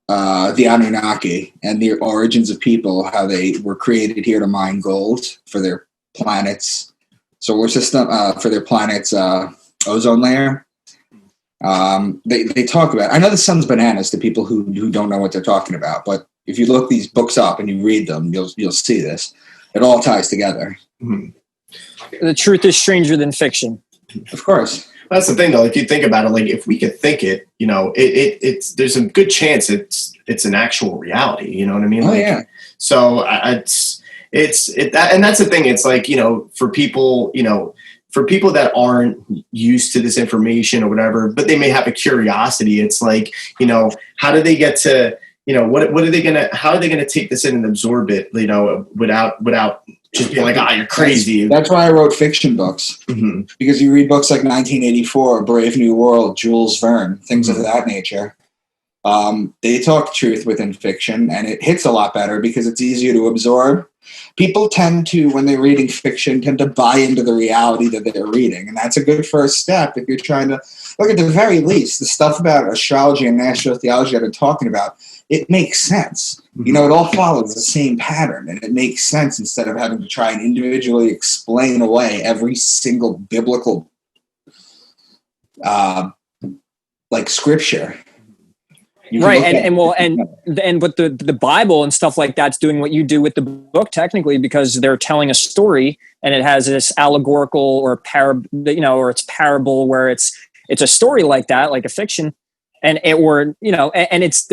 the Anunnaki and the origins of people, how they were created here to mine gold for their planet's solar system, for their planet's ozone layer. They talk about, I know this sounds bananas to people who don't know what they're talking about, but if you look these books up and you read them, you'll see this. It all ties together. Mm-hmm. The truth is stranger than fiction. Of course. That's the thing, though. If you think about it, like if we could think it, you know, it's there's a good chance it's an actual reality. You know what I mean? Oh, like, yeah. So and that's the thing. It's like, you know, for people that aren't used to this information or whatever, but they may have a curiosity. It's like, you know, how do they get to, you know, how are they gonna take this in and absorb it, you know, without just being like, you're crazy. That's why I wrote fiction books. Mm-hmm. Because you read books like 1984, Brave New World, Jules Verne, things of that nature. They talk truth within fiction, and it hits a lot better because it's easier to absorb. People tend to, when they're reading fiction, tend to buy into the reality that they're reading. And that's a good first step if you're trying to, look, at the very least, the stuff about astrology and astro-theology I've been talking about, it makes sense. You know, it all follows the same pattern, and it makes sense instead of having to try and individually explain away every single biblical scripture. Right, and but the Bible and stuff like that's doing what you do with the book technically, because they're telling a story and it has this allegorical or or it's parable where it's a story like that, like a fiction. And it's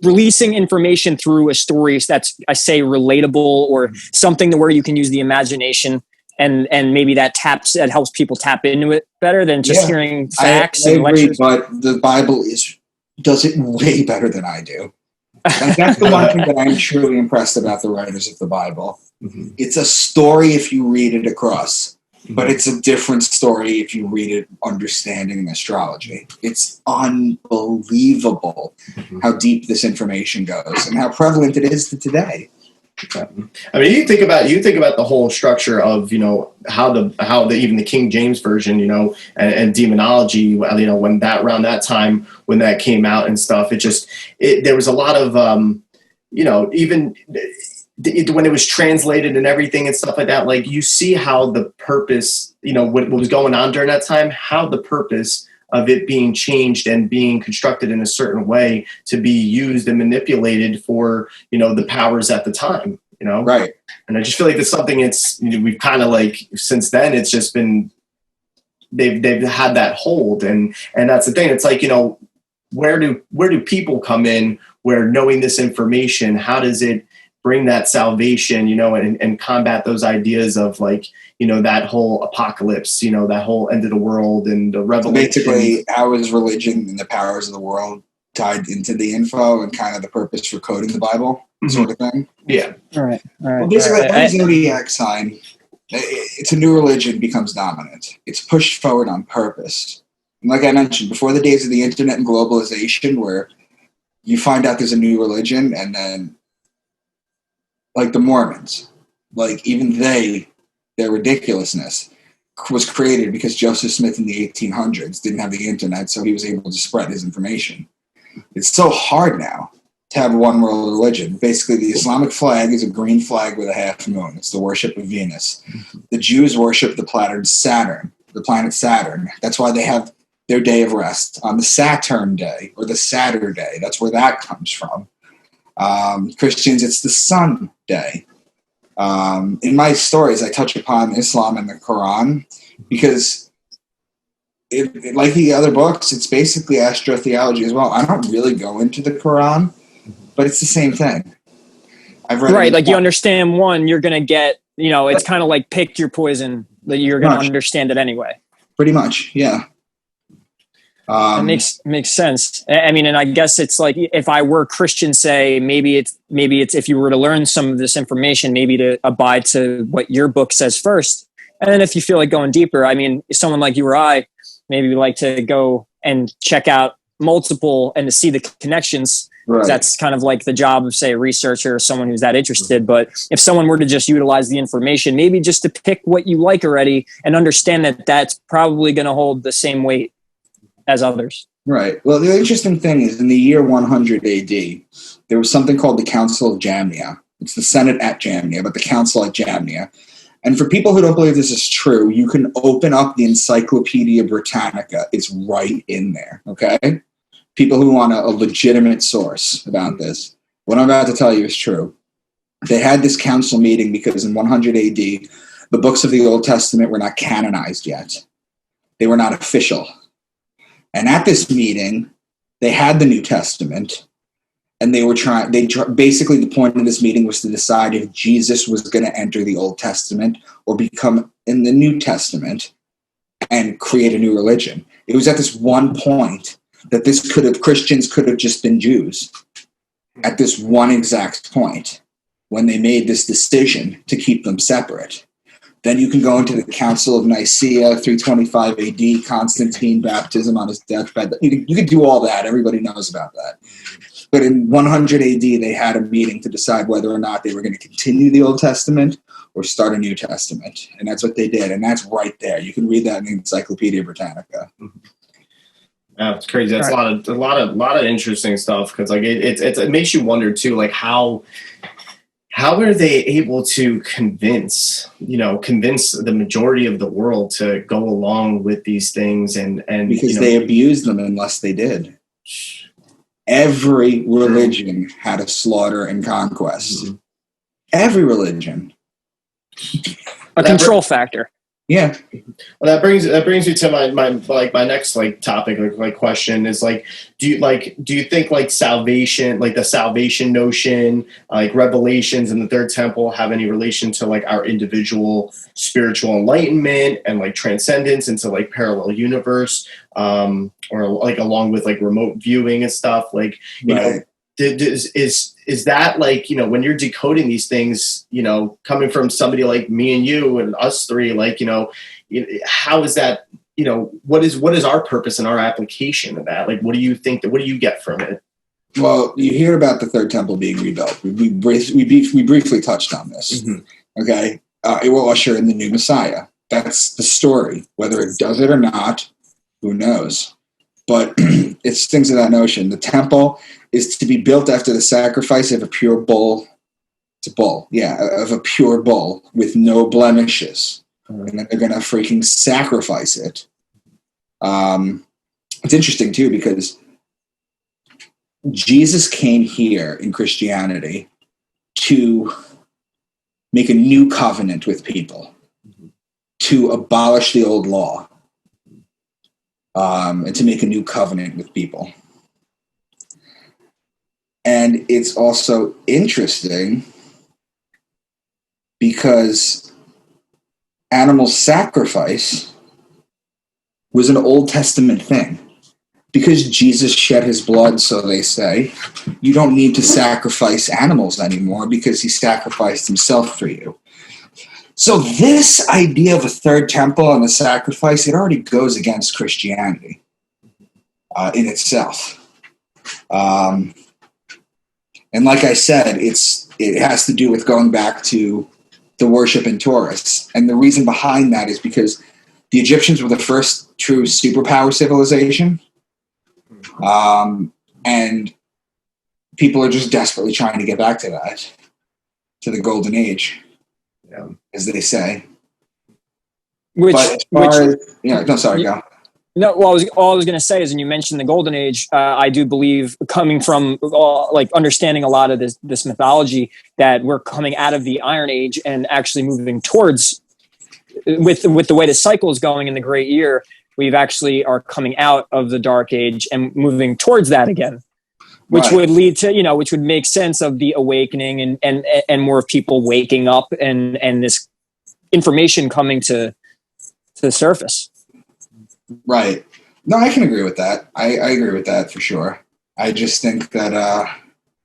releasing information through a story that's, I say, relatable, or something where you can use the imagination, and maybe that helps people tap into it better than just hearing facts. I agree, but the Bible does it way better than I do. And that's the one thing that I'm truly impressed about the writers of the Bible. Mm-hmm. It's a story if you read it across. But it's a different story if you read it understanding astrology. It's unbelievable how deep this information goes and how prevalent it is to today. I mean, you think about the whole structure of, you know, how even the King James version, you know, and demonology, you know, when that around that time when that came out and stuff, there was a lot of you know, even when it was translated and everything and stuff like that, like you see how the purpose, you know, what was going on during that time, how the purpose of it being changed and being constructed in a certain way to be used and manipulated for, you know, the powers at the time, you know? Right. And I just feel like it's something we've kind of like, since then it's just been, they've had that hold. And that's the thing. It's like, you know, where do people come in where knowing this information, how does it bring that salvation, you know, and combat those ideas of like, you know, that whole apocalypse, you know, that whole end of the world and the revelation. Basically, how is religion and the powers of the world tied into the info and kind of the purpose for coding the Bible sort of thing? Yeah. All right. Well, basically, any zodiac sign, it's a new religion becomes dominant. It's pushed forward on purpose. And like I mentioned, before the days of the internet and globalization, where you find out there's a new religion and then like the Mormons, like even their ridiculousness was created because Joseph Smith in the 1800s didn't have the internet, so he was able to spread his information. It's so hard now to have one world religion. Basically, the Islamic flag is a green flag with a half moon. It's the worship of Venus. The Jews worship the planet Saturn. the planet Saturn. That's why they have their day of rest on the Saturn day or the Saturday. That's where that comes from. Christians, it's the sun day. In my stories, I touch upon Islam and the Quran because like the other books, it's basically Astro-Theology as well. I don't really go into the Quran, but it's the same thing. I've read right. Like you understand one, you're going to get, it's kind of like pick your poison that you're going to understand it anyway. Pretty much. Yeah. That makes sense. I mean, and I guess it's like if I were Christian, say maybe it's if you were to learn some of this information, maybe to abide to what your book says first, and then if you feel like going deeper, I mean, someone like you or I, maybe we like to go and check out multiple and to see the connections. Right. That's kind of like the job of, say, a researcher or someone who's that interested. But if someone were to just utilize the information, maybe just to pick what you like already and understand that that's probably going to hold the same weight as others. Right. Well, the interesting thing is in the year 100 AD, there was something called the Council of Jamnia. It's the Senate at Jamnia, but the Council at Jamnia. And for people who don't believe this is true, you can open up the Encyclopedia Britannica. It's right in there, okay? People who want a legitimate source about this. What I'm about to tell you is true. They had this council meeting because in 100 AD, the books of the Old Testament were not canonized yet. They were not official. And at this meeting, they had the New Testament, and basically the point of this meeting was to decide if Jesus was going to enter the Old Testament or become in the New Testament and create a new religion. It was at this one point that Christians could have just been Jews at this one exact point when they made this decision to keep them separate. Then you can go into the Council of Nicaea, 325 AD, Constantine baptism on his deathbed. You could do all that. Everybody knows about that. But in 100 AD, they had a meeting to decide whether or not they were going to continue the Old Testament or start a New Testament. And that's what they did. And that's right there. You can read that in the Encyclopedia Britannica. Yeah, it's crazy. That's a lot of interesting stuff because like it makes you wonder too, like how are they able to convince the majority of the world to go along with these things and because they abused them unless they did. Every religion had a slaughter and conquest. Mm-hmm. Every religion. A control factor. Yeah. Well, that brings me to my next topic question is do you think salvation, the salvation notion, revelations in the third temple have any relation to our individual spiritual enlightenment and transcendence into parallel universe, or along with remote viewing and stuff is that when you're decoding these things, coming from somebody like me and you and us three, how is that, what is our purpose and our application of that? What do you think what do you get from it? Well, you hear about the third temple being rebuilt. We briefly touched on this. Mm-hmm. Okay. It will usher in the new Messiah. That's the story. Whether it does it or not, who knows? But it's things of that notion. The temple is to be built after the sacrifice of a pure bull. It's a bull, of a pure bull with no blemishes. And then they're going to freaking sacrifice it. It's interesting, too, because Jesus came here in Christianity to make a new covenant with people, to abolish the old law. And to make a new covenant with people. And it's also interesting because animal sacrifice was an Old Testament thing. Because Jesus shed his blood, so they say, you don't need to sacrifice animals anymore because he sacrificed himself for you. So this idea of a third temple and a sacrifice, it already goes against Christianity in itself. And like I said, it has to do with going back to the worship in Taurus. And the reason behind that is because the Egyptians were the first true superpower civilization. And people are just desperately trying to get back to that, to the golden age. As they say. Which, but as far as, no, sorry, go. No, well, all I was going to say is, and you mentioned the Golden Age. I do believe, coming from like understanding a lot of this mythology, that we're coming out of the Iron Age and actually moving towards, with the way the cycle is going in the Great Year, we've actually are coming out of the Dark Age and moving towards that again, which would lead to, which would make sense of the awakening and more of people waking up and this information coming to the surface. Right. No, I can agree with that. I agree with that for sure. I just think that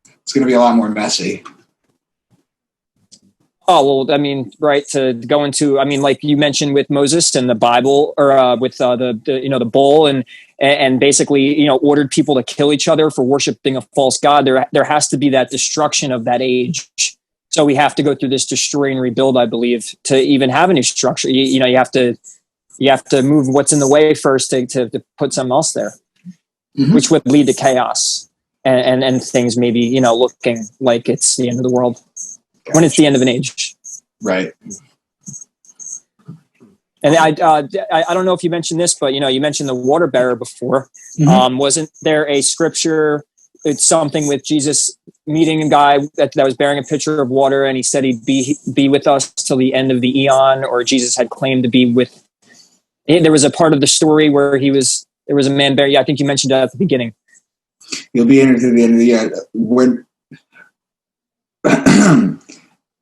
it's going to be a lot more messy. Oh, well, I mean, right, to go into, I mean, like you mentioned with Moses and the Bible, or with the bull and basically, ordered people to kill each other for worshiping a false god. There has to be that destruction of that age. So we have to go through this destroy and rebuild, I believe, to even have any structure. You have to move what's in the way first to put something else there, which would lead to chaos and things maybe, looking like it's the end of the world when it's the end of an age. Right. And I don't know if you mentioned this, but, you mentioned the water bearer before. Wasn't there a scripture? It's something with Jesus meeting a guy that was bearing a pitcher of water, and he said he'd be with us till the end of the eon, or Jesus had claimed to be with. There was a part of the story where there was a man bearing. Yeah, I think you mentioned that at the beginning. You'll be in to the end of the year. When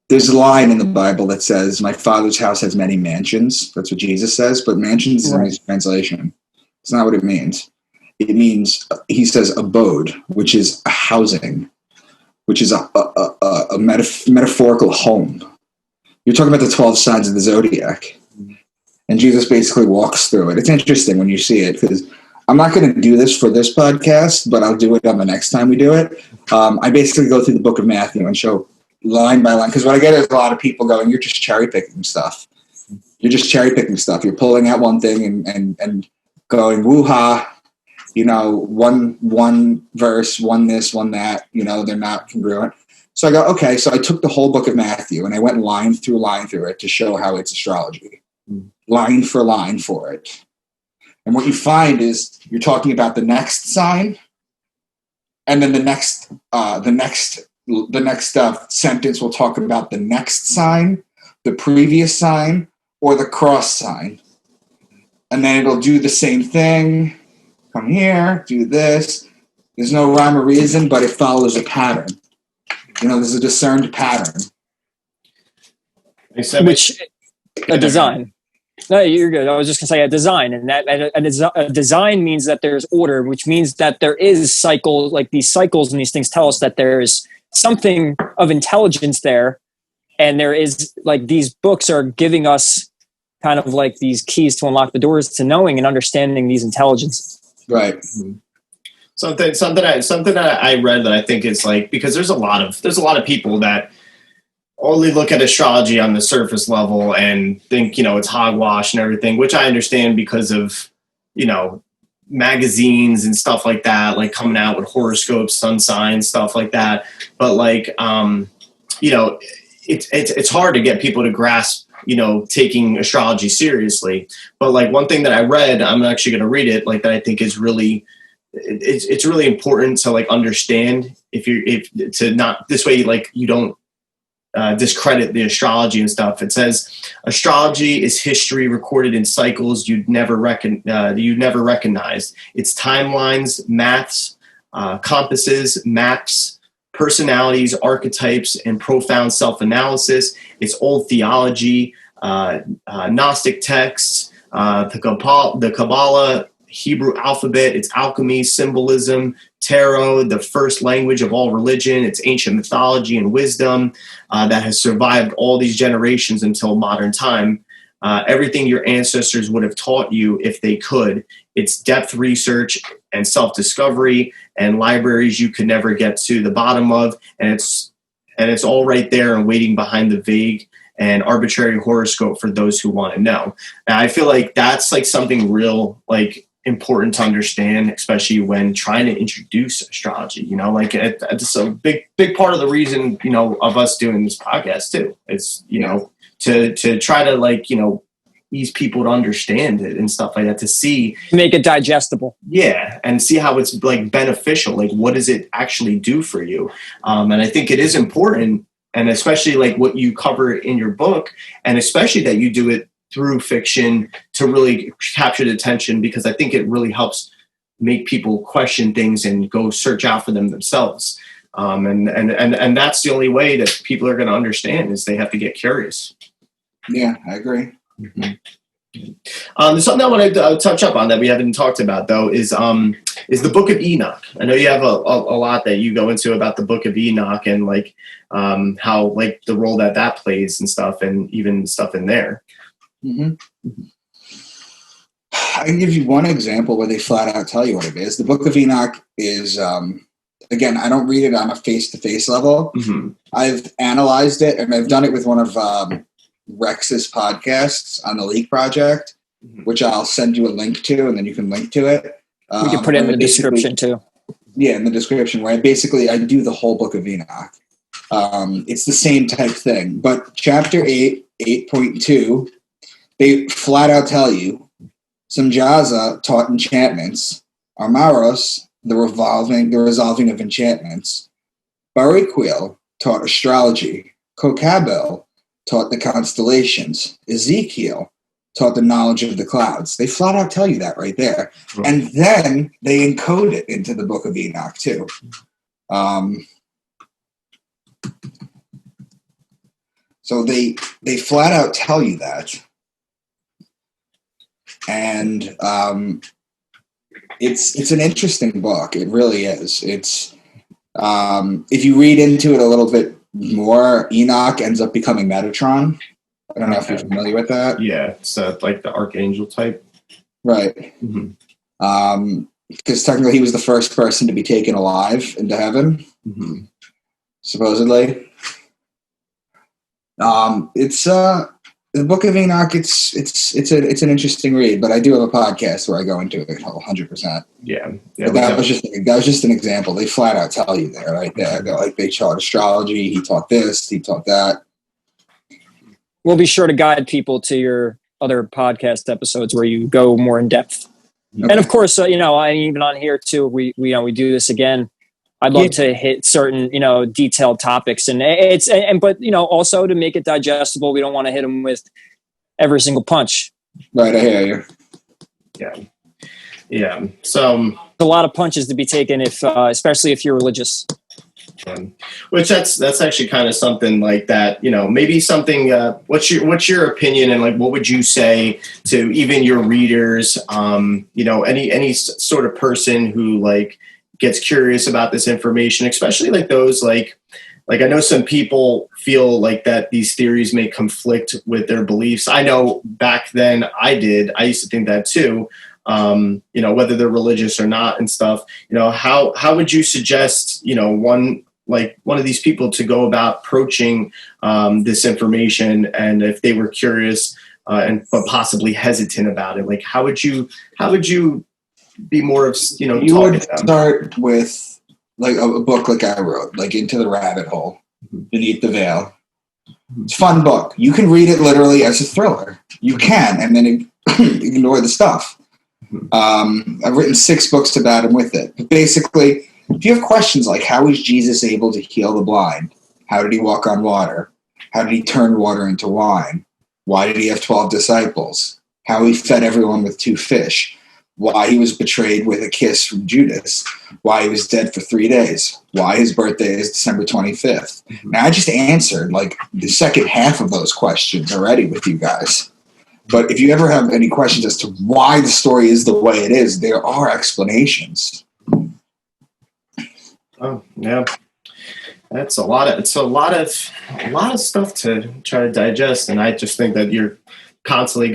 there's a line in the Bible that says, "My Father's house has many mansions." That's what Jesus says, but mansions is a mistranslation. It's not what it means. It means, he says, abode, which is a housing, which is a metaphorical home. You're talking about the 12 signs of the zodiac. And Jesus basically walks through it. It's interesting when you see it, because I'm not going to do this for this podcast, but I'll do it on the next time we do it. I basically go through the Book of Matthew and show line by line, because what I get is a lot of people going, "You're just cherry picking stuff. You're just cherry picking stuff. You're pulling out one thing and going woo-ha, one verse, one this, one that, they're not congruent." So I go, okay, so I took the whole Book of Matthew and I went line through it to show how it's astrology. Line for line for it. And what you find is you're talking about the next sign, and then the next sentence will talk about the next sign, the previous sign, or the cross sign. And then it'll do the same thing. Come here, do this. There's no rhyme or reason, but it follows a pattern. There's a discerned pattern. A design. No, you're good. I was just going to say a design, and a design means that there's order, which means that there is cycle. Like these cycles and these things tell us that there's something of intelligence there, and there is, like, these books are giving us kind of like these keys to unlock the doors to knowing and understanding these intelligences. Right. Something that I read that I think is, like, because there's a lot of people that only look at astrology on the surface level and think, it's hogwash and everything, which I understand because of, magazines and stuff like that, like coming out with horoscopes, sun signs, stuff like that. But it's hard to get people to grasp, taking astrology seriously. But like one thing that I read, I'm actually going to read it, like, that I think is really, it's really important to, like, understand this way, like, you don't discredit the astrology and stuff. It says astrology is history recorded in cycles you'd never recognized. It's timelines, maths, compasses, maps, personalities, archetypes, and profound self-analysis. It's old theology, Gnostic texts, the Kabbalah, Hebrew alphabet, it's alchemy, symbolism, tarot, the first language of all religion, it's ancient mythology and wisdom that has survived all these generations until modern time. Everything your ancestors would have taught you if they could. It's depth research and self-discovery and libraries you could never get to the bottom of. And it's all right there and waiting behind the vague and arbitrary horoscope for those who want to know. And I feel like that's, like, something real, like, important to understand, especially when trying to introduce astrology. Like, it's a big part of the reason, of us doing this podcast too. It's, to try to, like, ease people to understand it and stuff like that, to see, Make it digestible. yeah, and see how it's like beneficial. Like, what does it actually do for you? And I think it is important, and especially like what you cover in your book, and especially that you do it through fiction to really capture the attention, because I think it really helps make people question things and go search out for them themselves. And that's the only way that people are going to understand, is they have to get curious. Yeah, I agree. There's something I want to touch up on that we haven't talked about, though, is the Book of Enoch. I know you have a lot that you go into about the Book of Enoch, and like how like the role that plays and stuff, and even stuff in there. Mm-hmm. I can give you one example where they flat out tell you what it is. The Book of Enoch is, again, I don't read it on a face-to-face level. Mm-hmm. I've analyzed it, and I've done it with one of Rex's podcasts on the Leak Project, which I'll send you a link to, and then you can link to it. We can put it in the description too. Yeah, in the description, where I do the whole Book of Enoch. It's the same type thing, but chapter 8, 8.2, they flat out tell you Samjaza taught enchantments, Armaros the resolving of enchantments, Bariquil taught astrology, Kokabel taught the constellations, Ezekiel taught the knowledge of the clouds. They flat out tell you that right there. Right. And then they encode it into the Book of Enoch too. So they flat out tell you that. And it's an interesting book. It really is. It's if you read into it a little bit more, Enoch ends up becoming Metatron. I don't know if you're familiar with that. Yeah, it's like the archangel type. Right. Mm-hmm. Because technically he was the first person to be taken alive into heaven, supposedly. It's the Book of Enoch. It's an interesting read, but I do have a podcast where I go into it 100%. Yeah. But that was just an example. They flat out tell you there, right there. They're like, they taught astrology. He taught this. He taught that. We'll be sure to guide people to your other podcast episodes where you go more in depth. Okay. And of course, I even on here too, we do this again. I'd love to hit certain, detailed topics, and but also to make it digestible, we don't want to hit them with every single punch. Right, I hear you. Yeah. So a lot of punches to be taken, especially if you're religious. Which that's actually kind of something like that. Maybe something. What's your opinion, and like what would you say to even your readers? Any sort of person who like gets curious about this information, especially like those like I know some people feel like that these theories may conflict with their beliefs. I know back then I used to think that too, whether they're religious or not and stuff. How would you suggest, one of these people to go about approaching this information, and if they were curious but possibly hesitant about it, like how would you be more of you would start with like a book like I wrote, like Into the Rabbit Hole, Beneath the Veil. It's a fun book. You can read it literally as a thriller. You can, and then ignore the stuff. I've written 6 books about him with it. But basically, if you have questions like how was Jesus able to heal the blind? How did he walk on water? How did he turn water into wine? Why did he have 12 disciples? How he fed everyone with 2 fish? Why he was betrayed with a kiss from Judas, why he was dead for 3 days, why his birthday is December 25th. Now, I just answered like the second half of those questions already with you guys. But if you ever have any questions as to why the story is the way it is, there are explanations. Oh, yeah. That's a lot of stuff to try to digest. And I just think that you're constantly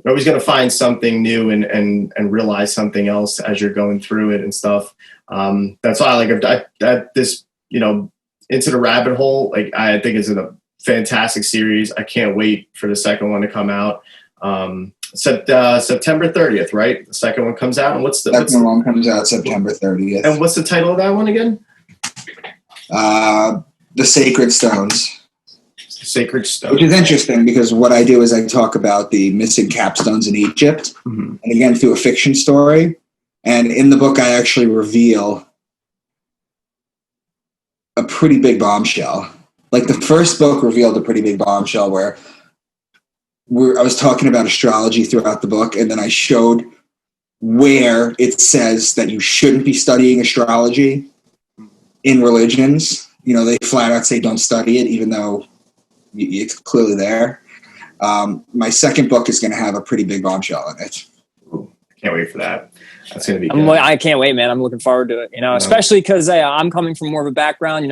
you're always going to find something new and realize something else as you're going through it and stuff. That's why I like this, Into the Rabbit Hole. Like I think is a fantastic series. I can't wait for the second one to come out. September 30th, right? The second one comes out. And what's the second one comes out September 30th. And what's the title of that one again? The Sacred Stones. sacred stone. Which is interesting because what I do is I talk about the missing capstones in Egypt, and again through a fiction story. And in the book, I actually reveal a pretty big bombshell. Like the first book revealed a pretty big bombshell where I was talking about astrology throughout the book, and then I showed where it says that you shouldn't be studying astrology in religions. You know, they flat out say don't study it, even though it's clearly there. My second book is going to have a pretty big bombshell in it. Can't wait for that. That's going to be good. I can't wait, man. I'm looking forward to it, especially because I'm coming from more of a background,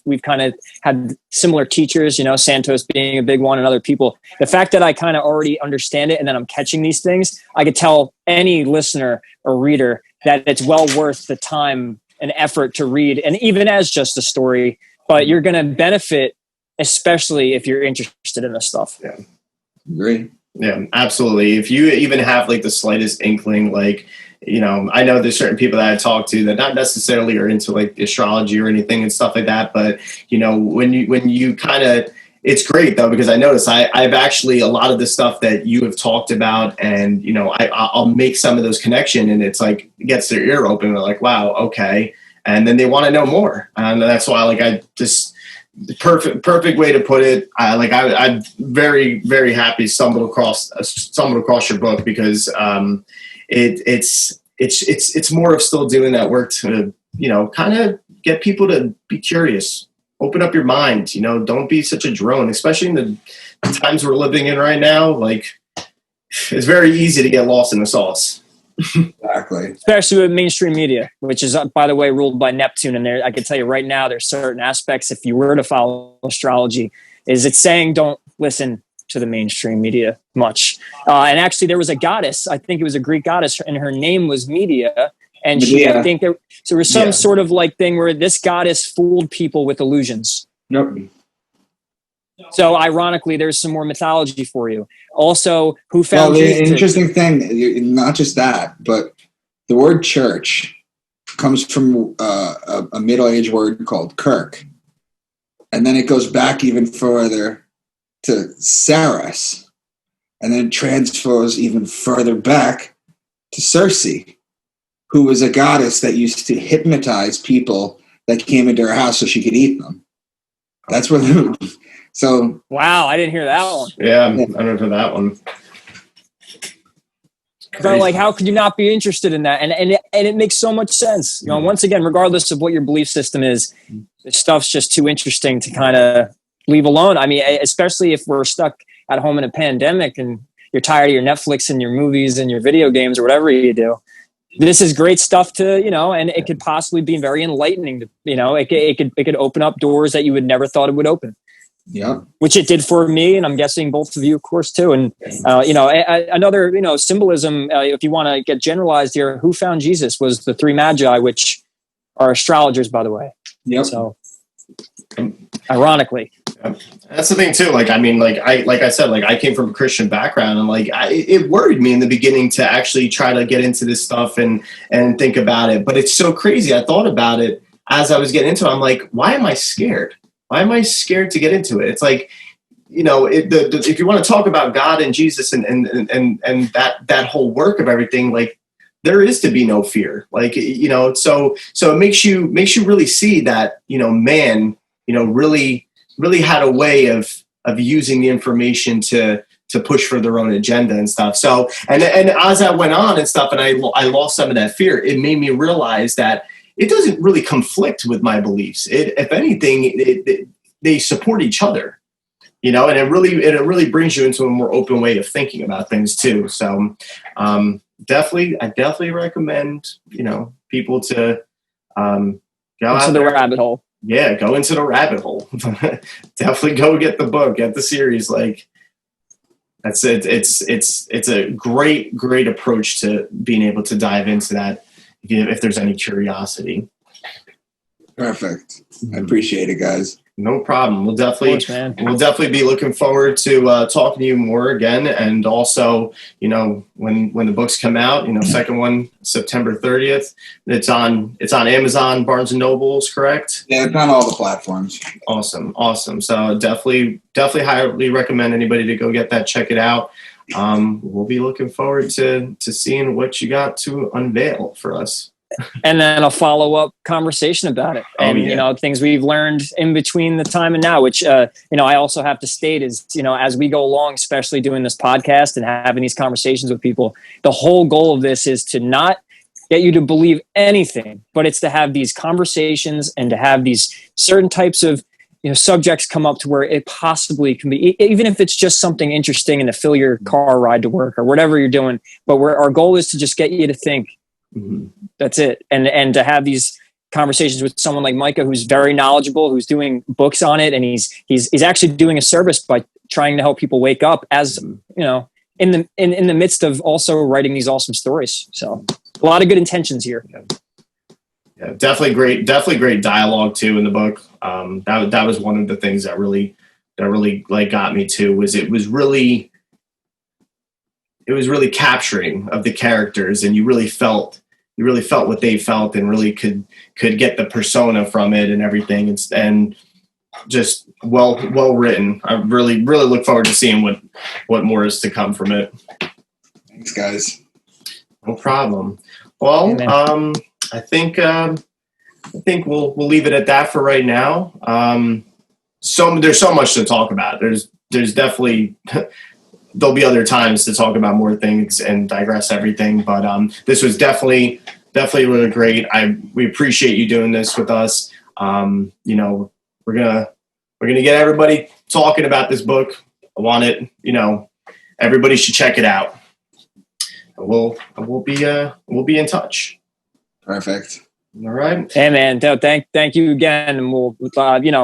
we've kind of had similar teachers, Santos being a big one and other people. The fact that I kind of already understand it and then I'm catching these things, I could tell any listener or reader that it's well worth the time and effort to read, and even as just a story, but you're going to benefit, especially if you're interested in this stuff. Yeah. Agree. Yeah, absolutely. If you even have like the slightest inkling, like, I know there's certain people that I talk to that not necessarily are into like astrology or anything and stuff like that. But, when you kind of, it's great though, because I notice I've actually, a lot of the stuff that you have talked about and, I'll make some of those connections and it's like, it gets their ear open. They're like, wow, okay. And then they want to know more. And that's why, the perfect way to put it. I'm very, very happy stumbled across your book because it's more of still doing that work to kind of get people to be curious, open up your mind. Don't be such a drone, especially in the times we're living in right now. Like it's very easy to get lost in the sauce. Exactly. Especially with mainstream media, which is, by the way, ruled by Neptune. And I can tell you right now, there's certain aspects, if you were to follow astrology, is it's saying don't listen to the mainstream media much. And actually, there was a goddess, I think it was a Greek goddess, and her name was Medea. And I think there was some sort of like thing where this goddess fooled people with illusions. Nope. So ironically, there's some more mythology for you. Also, who found the interesting thing, not just that, but the word church comes from a Middle Age word called kirk. And then it goes back even further to Saras. And then it transfers even further back to Circe, who was a goddess that used to hypnotize people that came into her house so she could eat them. That's where So wow, I didn't hear that one. Yeah, I don't know that one. But like, how could you not be interested in that? And it makes so much sense. Once again, regardless of what your belief system is, this stuff's just too interesting to kind of leave alone. I mean, especially if we're stuck at home in a pandemic and you're tired of your Netflix and your movies and your video games or whatever you do. This is great stuff to, and it could possibly be very enlightening. To, it could open up doors that you would never thought it would open. Yeah, which it did for me, and I'm guessing both of you, of course, too. And another, symbolism. If you want to get generalized here, who found Jesus was the three magi, which are astrologers, by the way. Yep. So, ironically, that's the thing too. Like I said, I came from a Christian background, and it worried me in the beginning to actually try to get into this stuff and think about it. But it's so crazy. I thought about it as I was getting into it. I'm like, why am I scared? Why am I scared to get into it? It's like, if you want to talk about God and Jesus and that whole work of everything, like there is to be no fear. Like, so it makes you really see that, man, really had a way of using the information to push for their own agenda and stuff. So, and as I went on and stuff, and I lost some of that fear, it made me realize that it doesn't really conflict with my beliefs. If anything, they support each other, and it really brings you into a more open way of thinking about things too. So, I definitely recommend, people to go into the rabbit hole. Yeah, go into the rabbit hole. Definitely go get the book, get the series. Like that's it. It's a great approach to being able to dive into that. If there's any curiosity. Perfect. I appreciate it, guys. No problem. We'll course, man. definitely be looking forward to talking to you more again. And also, when the books come out, second one, September 30th, it's on Amazon, Barnes and Nobles, correct? Yeah, it's on all the platforms. Awesome. So definitely highly recommend anybody to go get that, check it out. We'll be looking forward to seeing what you got to unveil for us. And then a follow-up conversation about it, and things we've learned in between the time and now, which I also have to state is, as we go along, especially doing this podcast and having these conversations with people, the whole goal of this is to not get you to believe anything, but it's to have these conversations and to have these certain types of subjects come up to where it possibly can be, even if it's just something interesting and to fill your car ride to work or whatever you're doing. But our goal is to just get you to think. Mm-hmm. That's it. And to have these conversations with someone like Micah, who's very knowledgeable, who's doing books on it. And he's actually doing a service by trying to help people wake up as, in the midst of also writing these awesome stories. So a lot of good intentions here. Yeah, definitely great dialogue too in the book. That was one of the things that really like got me too, was it was really capturing of the characters, and you really felt what they felt, and really could get the persona from it and everything, and just well written. I really look forward to seeing what more is to come from it. Thanks, guys. No problem. Well, I think we'll leave it at that for right now. There's so much to talk about. There's definitely there'll be other times to talk about more things and digress everything. But this was definitely really great. We appreciate you doing this with us. We're gonna get everybody talking about this book. I want it. Everybody should check it out. We'll be in touch. Perfect. All right. Hey man, thank you again. And we'll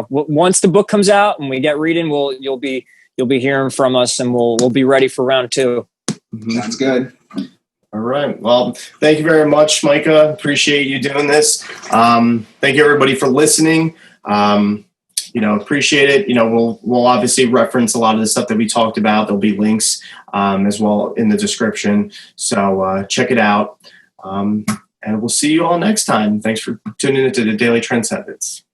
once the book comes out and we get reading, you'll be hearing from us, and we'll be ready for round 2. Sounds good. All right. Well, thank you very much, Micah. Appreciate you doing this. Thank you everybody for listening. Appreciate it. We'll obviously reference a lot of the stuff that we talked about. There'll be links as well in the description. So check it out. And we'll see you all next time. Thanks for tuning into the Daily Transcendence.